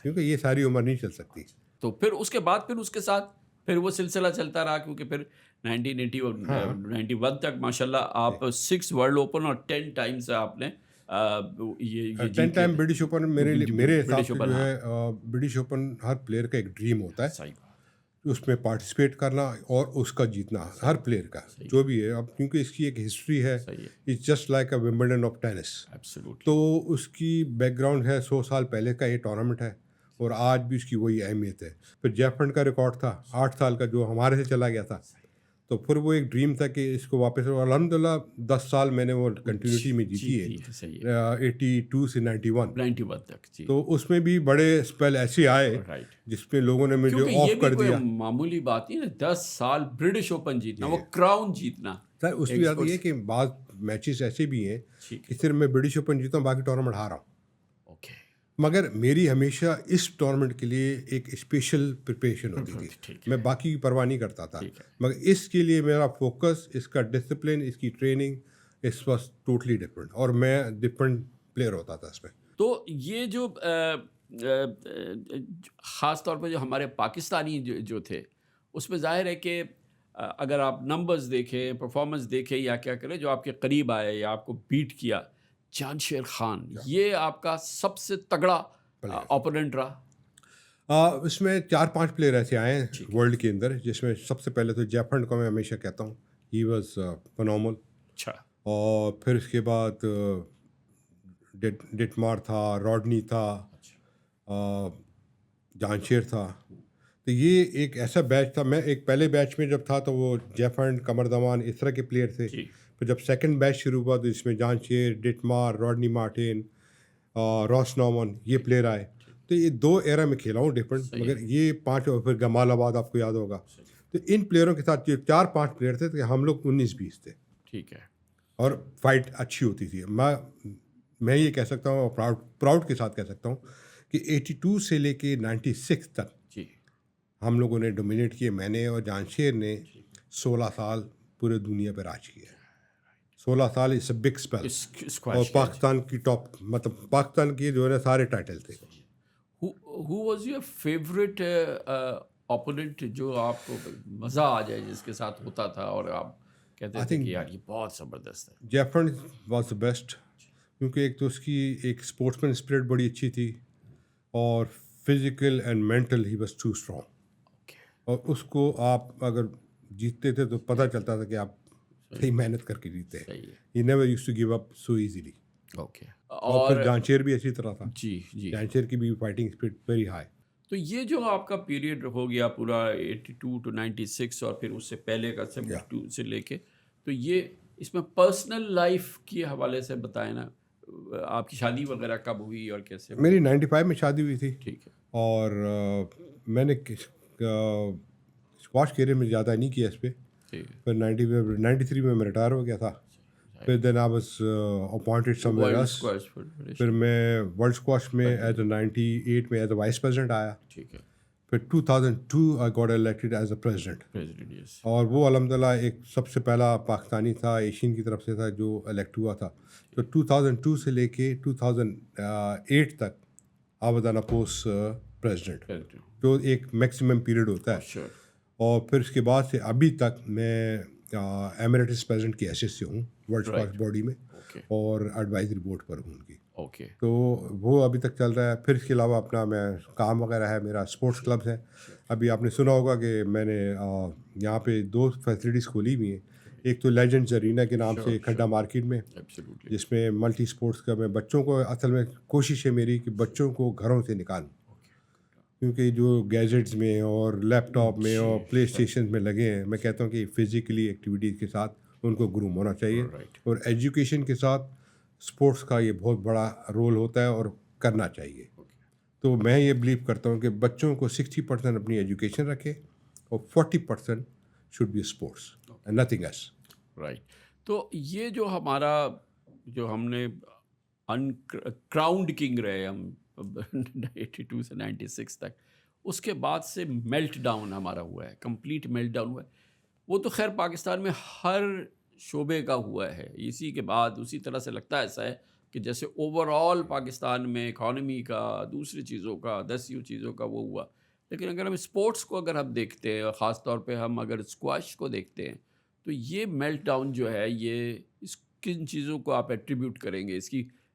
کیونکہ یہ ساری عمر نہیں چل سکتی. تو پھر اس کے بعد پھر اس کے ساتھ پھر وہ سلسلہ چلتا رہا، کیونکہ پھر 1991 تک ماشاء اللہ آپ 6 ورلڈ اوپن اور 10 ٹائمز آپ نے یہ 10 ٹائم برٹش اوپن میرے حساب سے جو ہے برٹش اوپن ہر پلیئر کا ایک ڈریم ہوتا ہے، صحیح اس میں پارٹیسپیٹ کرنا اور اس کا جیتنا، ہر پلیئر کا جو بھی ہے. اب کیونکہ اس کی ایک ہسٹری ہے، it's just like a Wimbledon of tennis. تو اس کی بیک گراؤنڈ ہے 100 سال پہلے کا یہ ٹورنامنٹ ہے اور آج بھی اس کی وہی اہمیت ہے. پھر جیفرنٹ کا ریکارڈ تھا 8 سال کا جو ہمارے سے چلا گیا تھا، تو پھر وہ ایک ڈریم تھا کہ اس کو واپس، الحمد للہ 10 سال میں نے وہ کنٹینیوٹی میں جیتی ہے 82 سے 91 تک. تو اس میں بھی بڑے اسپیل ایسے آئے جس پہ لوگوں نے مجھے آف کر دیا. معمولی بات نہیں ہے 10 سال برٹش اوپن جیتنا، وہ کراؤن جیتنا. سر اس کی بات یہ ہے کہ بعض میچز ایسے بھی ہیں کہ صرف میں برٹش اوپن جیتا ہوں، باقی ٹورنامنٹ ہارا ہوں، مگر میری ہمیشہ اس ٹورنامنٹ کے لیے ایک اسپیشل پریپریشن ہوتی تھی. میں باقی کی پرواہ نہیں کرتا تھا، مگر اس کے لیے میرا فوکس، اس کا ڈسپلن، اس کی ٹریننگ، اس واز ٹوٹلی ڈفرینٹ، اور میں ڈفرینٹ پلیئر ہوتا تھا اس میں. تو یہ جو خاص طور پہ جو ہمارے پاکستانی جو تھے، اس میں ظاہر ہے کہ اگر آپ نمبرز دیکھیں، پرفارمنس دیکھیں یا کیا کریں، جو آپ کے قریب آئے یا آپ کو بیٹ کیا، جانشیر خان یہ آپ کا سب سے تگڑا اوپوننٹ رہا. اس میں 4-5 پلیئر ایسے آئے ہیں ورلڈ کے اندر، جس میں سب سے پہلے تو جیفرنٹ کو میں ہمیشہ کہتا ہوں، ہی واز فنومل. اچھا. اور پھر اس کے بعد ڈٹمار تھا، راڈنی تھا، جانشیر تھا. تو یہ ایک ایسا بیچ تھا. میں ایک پہلے بیچ میں جب تھا تو وہ جیفرنٹ، قمر دمان، اس طرح کے پلیئر تھے. پھر جب سیکنڈ بیچ شروع ہوا تو اس میں جانشیر، ڈٹمار، راڈنی مارٹن، راس نارمن، یہ پلیئر آئے. تو یہ 2 ایرا میں کھیلا ہوں ڈفرینٹ، مگر یہ 5، اور پھر گمال آباد آپ کو یاد ہوگا. تو ان پلیئروں کے ساتھ جو 4-5 پلیئر تھے تو ہم لوگ 19-20 تھے. ٹھیک ہے. اور فائٹ اچھی ہوتی تھی. میں یہ کہہ سکتا ہوں، پراؤڈ کے ساتھ کہہ سکتا ہوں کہ 82 سے لے کے 96 تک ہم لوگوں نے ڈومینیٹ کیے. میں نے اور جانشیر نے 16 سال پورے دنیا پہ راج کیا. 16 سال اس بگ اسپیل، اور پاکستان کی ٹاپ، مطلب پاکستان کی جو ہے نا سارے ٹائٹل تھے. Who was your favorite opponent جو آپ کو مزہ آ جائے، جس کے ساتھ ہوتا تھا اور آپ کہتے تھے کہ یار یہ بہت زبردست ہے؟ جیفرنٹ واز دا بیسٹ، کیونکہ ایک تو اس کی ایک اسپورٹس مین اسپرٹ بڑی اچھی تھی، اور physical and mental he was too strong. اور اس کو آپ اگر جیتتے تھے تو پتہ چلتا تھا کہ آپ صحیح محنت کر کے جیتے ہیں. He never used to give up so easily. اور پھر جانشیر بھی اچھی طرح تھا. جی جانشیر کی بھی فائٹنگ اسپرٹ ویری ہائی. تو یہ جو آپ کا پیریڈ ہو گیا پورا 82 to 96، اور پھر اس سے پہلے کا 72 سے لے کے، تو یہ اس میں پرسنل لائف کے حوالے سے بتائیں نا، آپ کی شادی وغیرہ کب ہوئی اور کیسے؟ میری 95 میں شادی ہوئی تھی. ٹھیک ہے. اور میں نے اسکواش کیریئر میں زیادہ نہیں کیا اس پہ. پھر 93 میں ریٹائر ہو گیا تھا. پھر then I was appointed somewhere else. پھر میں ورلڈ اسکواش میں ایز اے 98 میں ایز اے وائس پریزیڈنٹ آیا. ٹھیک ہے. پھر 2002 I got elected as a president. اور وہ الحمد للہ ایک سب سے پہلا پاکستانی تھا، ایشین کی طرف سے تھا، جو الیکٹ ہوا تھا. تو 2002 سے لے کے 2008 تک I was on a post president, جو ایک میکسیمم پیریڈ ہوتا ہے. اور پھر اس کے بعد سے ابھی تک میں ایمریٹس پریزیڈنٹ کی حیثیت سے ہوں ورلڈ اسکواش باڈی میں، اور ایڈوائزری بورڈ پر ہوں ان کی. تو وہ ابھی تک چل رہا ہے. پھر اس کے علاوہ اپنا میں کام وغیرہ ہے، میرا اسپورٹس کلبس ہے. ابھی آپ نے سنا ہوگا کہ میں نے یہاں پہ 2 فیسلٹیز کھولی ہوئی ہیں. ایک تو لیجنڈز ارینا کے نام سے کھڈا مارکیٹ میں، جس میں ملٹی اسپورٹس کا میں بچوں کو، اصل میں کوشش ہے میری کہ بچوں کو گھروں سے نکالوں، کیونکہ جو گیجٹس میں اور لیپ ٹاپ میں اور پلے اسٹیشن میں لگے ہیں، میں کہتا ہوں کہ فزیکلی ایکٹیویٹیز کے ساتھ ان کو گروم ہونا چاہیے. اور ایجوکیشن کے ساتھ اسپورٹس کا یہ بہت بڑا رول ہوتا ہے اور کرنا چاہیے. تو میں یہ بلیو کرتا ہوں کہ بچوں کو 60% اپنی ایجوکیشن رکھے، اور 40% should be sports and nothing else. Right. تو یہ جو ہمارا جو ہم نے کراؤنڈ کنگ رہے ہم 82 سے 96 تک, اس کے بعد سے میلٹ ڈاؤن ہمارا ہوا ہے, کمپلیٹ میلٹ ڈاؤن ہوا ہے. وہ تو خیر پاکستان میں ہر شعبے کا ہوا ہے. اسی کے بعد اسی طرح سے لگتا ہے ایسا ہے کہ جیسے اوور آل پاکستان میں اکانومی کا, دوسری چیزوں کا, 10 چیزوں کا وہ ہوا. لیکن اگر ہم اسپورٹس کو اگر ہم دیکھتے ہیں, اور خاص طور پہ ہم اگر اسکواش کو دیکھتے ہیں, تو یہ میلٹ ڈاؤن جو ہے یہ اس کن چیزوں کو آپ ایٹریبیوٹ کریں گے,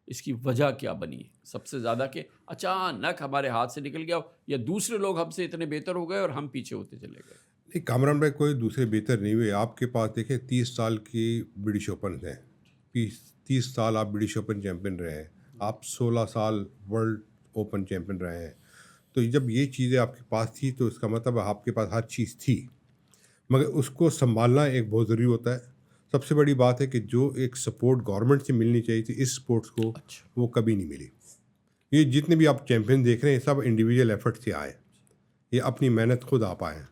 اس کی وجہ کیا بنی سب سے زیادہ, کہ اچانک ہمارے ہاتھ سے نکل گیا, یا دوسرے لوگ ہم سے اتنے بہتر ہو گئے اور ہم پیچھے ہوتے چلے گئے؟ نہیں, کامران بھائی کوئی دوسرے بہتر نہیں ہوئے. آپ کے پاس دیکھیں 30 سال کی برٹش اوپن ہیں, 30 سال آپ برٹش اوپن چیمپئن رہے ہیں, آپ 16 سال ورلڈ اوپن چیمپئن رہے ہیں. تو جب یہ چیزیں آپ کے پاس تھی تو اس کا مطلب آپ کے پاس ہر چیز تھی, مگر اس کو سنبھالنا ایک بہت ضروری ہوتا ہے. سب سے بڑی بات ہے کہ جو ایک سپورٹ گورنمنٹ سے ملنی چاہیے تھی اس سپورٹس کو, وہ کبھی نہیں ملی. یہ جتنے بھی آپ چیمپئن دیکھ رہے ہیں سب انڈیویجول ایفرٹ سے آئے, یہ اپنی محنت خود آپ آئے ہیں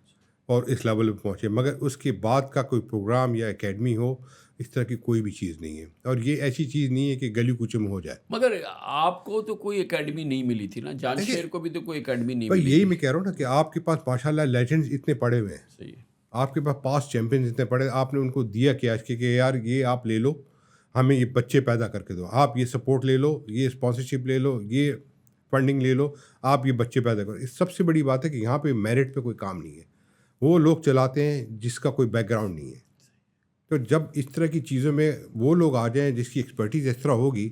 اور اس لیول پہ پہنچے. مگر اس کے بعد کا کوئی پروگرام یا اکیڈمی ہو, اس طرح کی کوئی بھی چیز نہیں ہے. اور یہ ایسی چیز نہیں ہے کہ گلی کوچے میں ہو جائے. مگر آپ کو تو کوئی اکیڈمی نہیں ملی تھی نا, جان شیر کو بھی تو کوئی اکیڈمی نہیں بھائی ملی. یہی میں کہہ رہا ہوں نا کہ آپ کے پاس ماشاء اللہ لیجنڈز اتنے پڑے ہوئے ہیں, صحیح ہے. آپ کے پاس پاسٹ چیمپئنز اتنے پڑے, آپ نے ان کو دیا کیا کہ یار یہ آپ لے لو, ہمیں یہ بچے پیدا کر کے دو, آپ یہ سپورٹ لے لو, یہ اسپانسرشپ لے لو, یہ فنڈنگ لے لو, آپ یہ بچے پیدا کرو. اس سب سے بڑی بات ہے کہ یہاں پہ میرٹ پہ کوئی کام نہیں ہے, وہ لوگ چلاتے ہیں جس کا کوئی بیک گراؤنڈ نہیں ہے. تو جب اس طرح کی چیزوں میں وہ لوگ آ جائیں جس کی ایکسپرٹیز اس طرح ہوگی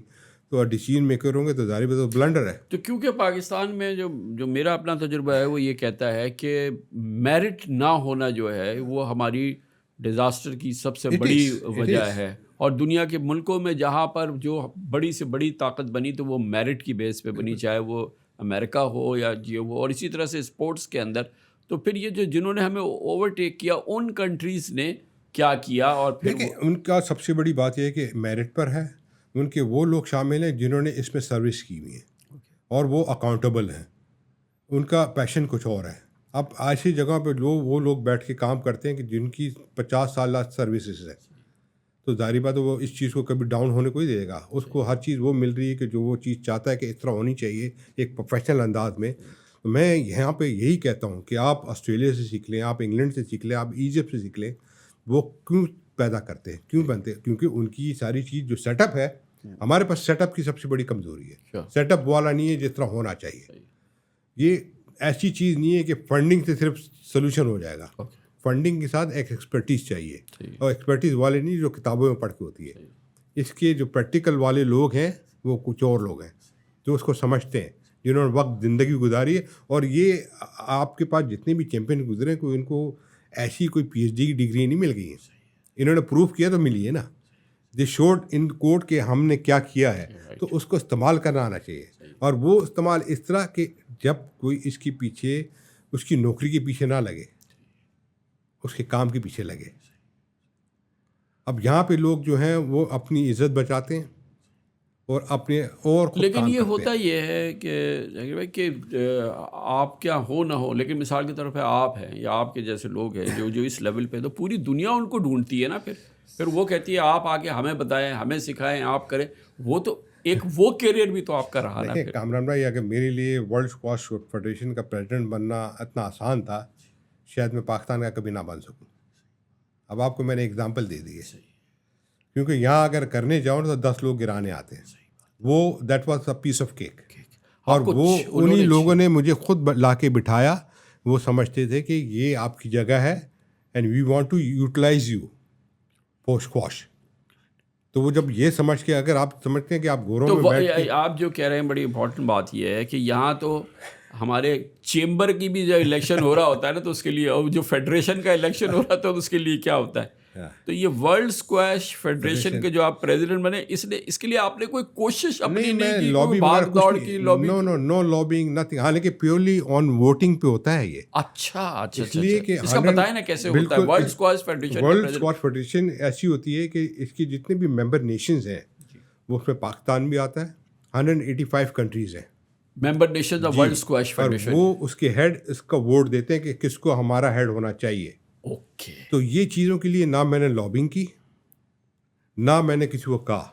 تو ڈیسیژن میکر ہوں گے تو ظاہر تو بلنڈر ہے. تو کیونکہ پاکستان میں جو میرا اپنا تجربہ ہے وہ یہ کہتا ہے کہ میرٹ نہ ہونا جو ہے وہ ہماری ڈیزاسٹر کی سب سے بڑی وجہ ہے. اور دنیا کے ملکوں میں جہاں پر جو بڑی سے بڑی طاقت بنی تو وہ میرٹ کی بیس پہ بنی, چاہے وہ امریکہ ہو یا یہ ہو. اور اسی طرح سے اسپورٹس کے اندر تو پھر یہ جنہوں نے ہمیں اوورٹیک کیا ان کنٹریز نے کیا کیا. اور پھر دیکھیں ان کا سب سے بڑی بات یہ ہے کہ میرٹ پر ہے, ان کے وہ لوگ شامل ہیں جنہوں نے اس میں سروس کی ہوئی ہے اور وہ اکاؤنٹیبل ہیں, ان کا پیشن کچھ اور ہے. اب ایسی جگہ پہ وہ لوگ بیٹھ کے کام کرتے ہیں کہ جن کی 50 سال سروسز ہے, تو ظاہری بات ہے وہ اس چیز کو کبھی ڈاؤن ہونے کو ہی دے گا. اس کو ہر چیز وہ مل رہی ہے کہ جو وہ چیز چاہتا ہے کہ اس طرح ہونی چاہیے ایک پروفیشنل انداز میں. تو میں یہاں پہ یہی کہتا ہوں کہ آپ آسٹریلیا سے سیکھ لیں, آپ انگلینڈ سے سیکھ لیں, آپ ایجپٹ سے سیکھ لیں. وہ کیوں پیدا کرتے ہیں, کیوں بنتے ہیں؟ کیونکہ ان کی ساری چیز جو سیٹ اپ ہے, ہمارے پاس سیٹ اپ کی سب سے بڑی کمزوری ہے. سیٹ اپ والا نہیں ہے جس طرح ہونا چاہیے. یہ ایسی چیز نہیں ہے کہ فنڈنگ سے صرف سلوشن ہو جائے گا. فنڈنگ کے ساتھ ایک ایکسپرٹیز چاہیے, اور ایکسپرٹیز والے نہیں جو کتابوں میں پڑھ کے ہوتی ہے. اس کے جو پریکٹیکل والے لوگ ہیں وہ کچھ اور لوگ ہیں جو اس کو سمجھتے ہیں, جنہوں نے وقت زندگی گزاری ہے. اور یہ آپ کے پاس جتنے بھی چیمپئن گزرے کوئی ان کو ایسی کوئی پی ایچ ڈی کی ڈگری نہیں مل گئی ہے, انہوں نے پروف کیا تو ملی ہے نا. دے شوڈ ان کوڈ کہ ہم نے کیا کیا ہے, تو اس کو استعمال کرنا آنا چاہیے. اور وہ استعمال اس طرح کہ جب کوئی اس کے پیچھے, اس کی نوکری کے پیچھے نہ لگے, اس کے کام کے پیچھے لگے. اب یہاں پہ لوگ جو ہیں وہ اپنی عزت بچاتے ہیں اور اپنے اور لیکن یہ ہوتا یہ ہے کہ آپ کیا ہو نہ ہو, لیکن مثال کے طور پہ آپ ہیں یا آپ کے جیسے لوگ ہیں جو اس لیول پہ, تو پوری دنیا ان کو ڈھونڈتی ہے نا. پھر وہ کہتی ہے آپ آگے ہمیں بتائیں, ہمیں سکھائیں, آپ کریں. وہ تو ایک وہ کیریئر بھی تو آپ کا رہا نا. کامران بھائی اگر میرے لیے ورلڈ اسکواش فیڈریشن کا پریزیڈنٹ بننا اتنا آسان تھا, شاید میں پاکستان کا کبھی نہ بن سکوں. اب آپ کو میں نے اگزامپل دے دی ہے, کیونکہ یہاں اگر کرنے جاؤ تو 10 لوگ گرانے آتے ہیں. وہ that was a piece of cake. اور وہ انہی لوگوں نے مجھے خود لا کے بٹھایا. وہ سمجھتے تھے کہ یہ آپ کی جگہ ہے and we want to utilise you for squash. تو وہ جب یہ سمجھ کے, اگر آپ سمجھتے ہیں کہ آپ گوروں میں بیٹھ کے, آپ جو کہہ رہے ہیں بڑی امپورٹنٹ بات یہ ہے کہ یہاں تو ہمارے چیمبر کی بھی جو الیکشن ہو رہا ہوتا ہے نا, تو اس کے لیے, اور جو فیڈریشن کا الیکشن ہو رہا تھا تو اس کے لیے کیا ہوتا ہے. تو یہ ورلڈ اسکواش فیڈریشن کے جو آپ پریزیڈنٹ بنے, اس کے لیے آپ نے کوئی کوشش اپنی نہیں کی, کوئی بھاگ دوڑ کی لابی؟ نو لابنگ نتھنگ. حالانکہ پیورلی آن ووٹنگ پہ ہوتا ہے یہ. اچھا, اس لیے کہ اس کا بتائیں نا کیسے ہوتا ہے world squash federation. World squash federation ایسی ہوتی ہے کہ اس کی جتنے بھی ممبر نیشنز ہیں وہ اس میں پاکستان بھی آتا ہے. 185 کنٹریز ہیں ممبر نیشن آف ورلڈ اسکواش اور فیڈریشن. وہ اس کے ہیڈ اس کا ووٹ دیتے ہیں کہ کس کو ہمارا ہیڈ ہونا چاہیے. اوکے. تو یہ چیزوں کے لیے نہ میں نے لابنگ کی نہ میں نے کسی کو کہا.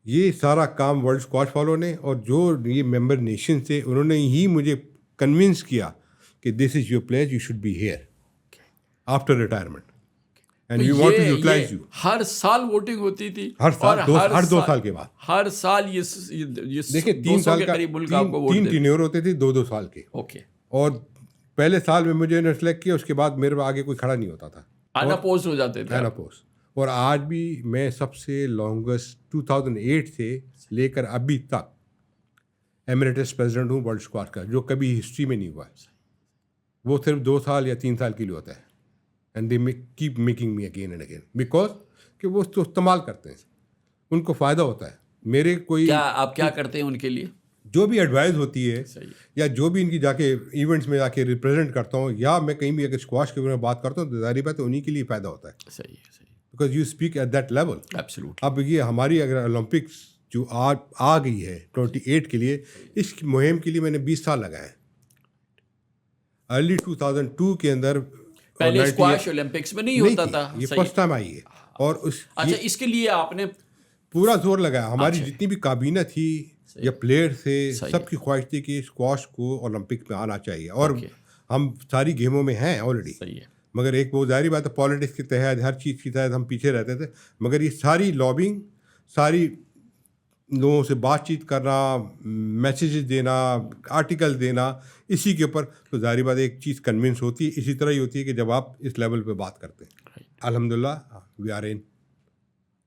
یہ سارا کام ورلڈ اسکواش والوں نے اور جو یہ ممبر نیشن تھے انہوں نے ہی مجھے کنونس کیا کہ this is your place, you should be here after retirement and we want to utilise you. ہر سال ووٹنگ ہوتی تھی. ہر سال ہر 2 سال کے بعد. ہر سال یہ دیکھیں 3 سال کا قریب ملک آپ کو ووٹ 3 ٹینیور ہوتے تھے 2 سال کے. اوکے. اور پہلے سال میں مجھے نے سلیکٹ کیا, اس کے بعد میرے آگے کوئی کھڑا نہیں ہوتا تھا, اناپوزڈ ہو جاتے تھے. اناپوزڈ. اور آج بھی میں سب سے لانگسٹ 2008 سے لے کر ابھی تک ایمریٹس پریزیڈنٹ ہوں ورلڈ اسکواش کا, جو کبھی ہسٹری میں نہیں ہوا ہے. وہ صرف 2 سال یا 3 سال کے لیے ہوتا ہے. And they keep making me again and again because کہ وہ اس کو استعمال کرتے ہیں, ان کو فائدہ ہوتا ہے. میرے کوئی کیا آپ کیا کرتے ہیں ان کے لیے؟ جو بھی ایڈوائز ہوتی ہے یا جو بھی ان کی جا کے ایونٹس میں جا کے ریپرزینٹ کرتا ہوں یا میں کہیں بھی اگر اسکواش کے بارے میں بات کرتا ہوں تو ظاہری بات ہے انہیں کے لیے فائدہ ہوتا ہے. صحیح ہے. Because you speak at that level. Absolutely. اب یہ ہماری اگر اولمپکس جو آ گئی ہے 28 کے لیے, اس مہم کے لیے میں نے 20 سال لگائے ہیں. ارلی 2002 کے اندر پہلے اسکواش اولمپکس میں نہیں ہوتا تھا, یہ فرسٹ ٹائم آئی ہے. اور اچھا اس کے لیے آپ نے پورا زور لگایا. ہماری جتنی بھی کابینہ تھی یا پلیئر تھے سب کی خواہش تھی کہ اسکواش کو اولمپک میں آنا چاہیے. اور ہم ساری گیموں میں ہیں آلریڈی. صحیح ہے. مگر ایک وہ ظاہری بات ہے پالیٹکس کے تحت ہر چیز کے تحت ہم پیچھے رہتے تھے. مگر یہ ساری لابنگ, ساری لوگوں سے بات چیت کرنا, میسیجز دینا, آرٹیکل دینا, اسی کے اوپر تو ظاہری بات ایک چیز کنونس ہوتی ہے. اسی طرح ہی ہوتی ہے کہ جب آپ اس لیول پہ بات کرتے ہیں. الحمدللہ وی آر ان.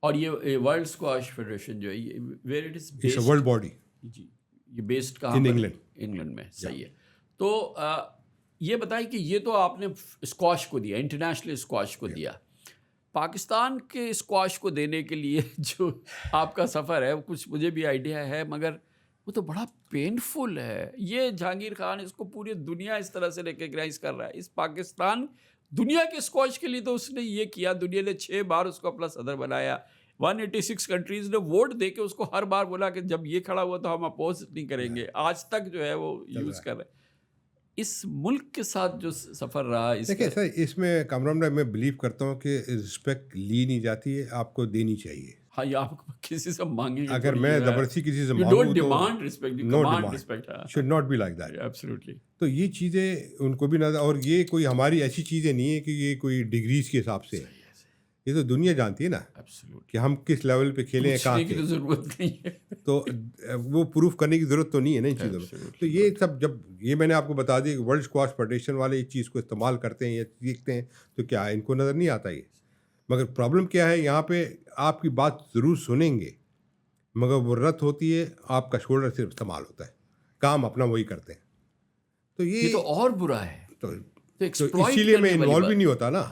اور یہ ورلڈ اسکواش فیڈریشن جو ہے یہ where it is it's a world body. جی یہ بیسڈ کہاں ان پر؟ انگلینڈ. انگلینڈ میں. صحیح ہے. تو یہ بتائیں کہ یہ تو آپ نے اسکواش کو دیا, انٹرنیشنل اسکواش کو دیا. پاکستان کے اسکواش کو دینے کے لیے جو آپ کا سفر ہے وہ کچھ مجھے بھی آئیڈیا ہے مگر وہ تو بڑا پینفل ہے. یہ جہانگیر خان اس کو پوری دنیا اس طرح سے ریکگنائز کر رہا ہے. اس پاکستان دنیا کے اسکواش کے لیے تو اس نے یہ کیا, دنیا نے 6 بار اس کو اپنا صدر بنایا, 186 کنٹریز نے ووٹ دے کے اس کو ہر بار بولا کہ جب یہ کھڑا ہوا تو ہم اپوز نہیں کریں گے. آج تک جو ہے وہ یوز کر رہے ہیں. اس ملک کے ساتھ جو سفر رہا دیکھیں سر, اس میں کامران بھائی میں بلیو کرتا ہوں کہ رسپیکٹ لی نہیں جاتی ہے, آپ کو دینی چاہیے. ہاں یہ آپ کسی سے مانگیں گے, اگر میں زبردستی کسی سے مانگوں تو should not be like that. Absolutely. تو یہ چیزیں ان کو بھی نہ, اور یہ کوئی ہماری ایسی چیزیں نہیں ہیں کہ یہ کوئی ڈگریز کے حساب سے, یہ تو دنیا جانتی ہے نا کہ ہم کس لیول پہ کھیلیں, کہاں کی ضرورت نہیں ہے. تو وہ پروف کرنے کی ضرورت تو نہیں ہے نا ان چیزوں میں. تو یہ سب جب یہ میں نے آپ کو بتا دیا کہ ورلڈ اسکواش فیڈریشن والے اس چیز کو استعمال کرتے ہیں یا سیکھتے ہیں تو کیا ان کو نظر نہیں آتا یہ. مگر پرابلم کیا ہے, یہاں پہ آپ کی بات ضرور سنیں گے مگر وہ رت ہوتی ہے, آپ کا شولڈر صرف استعمال ہوتا ہے, کام اپنا وہی کرتے ہیں. تو یہ تو اور برا ہے. تو اسی لیے میں انوالو بھی نہیں ہوتا نا.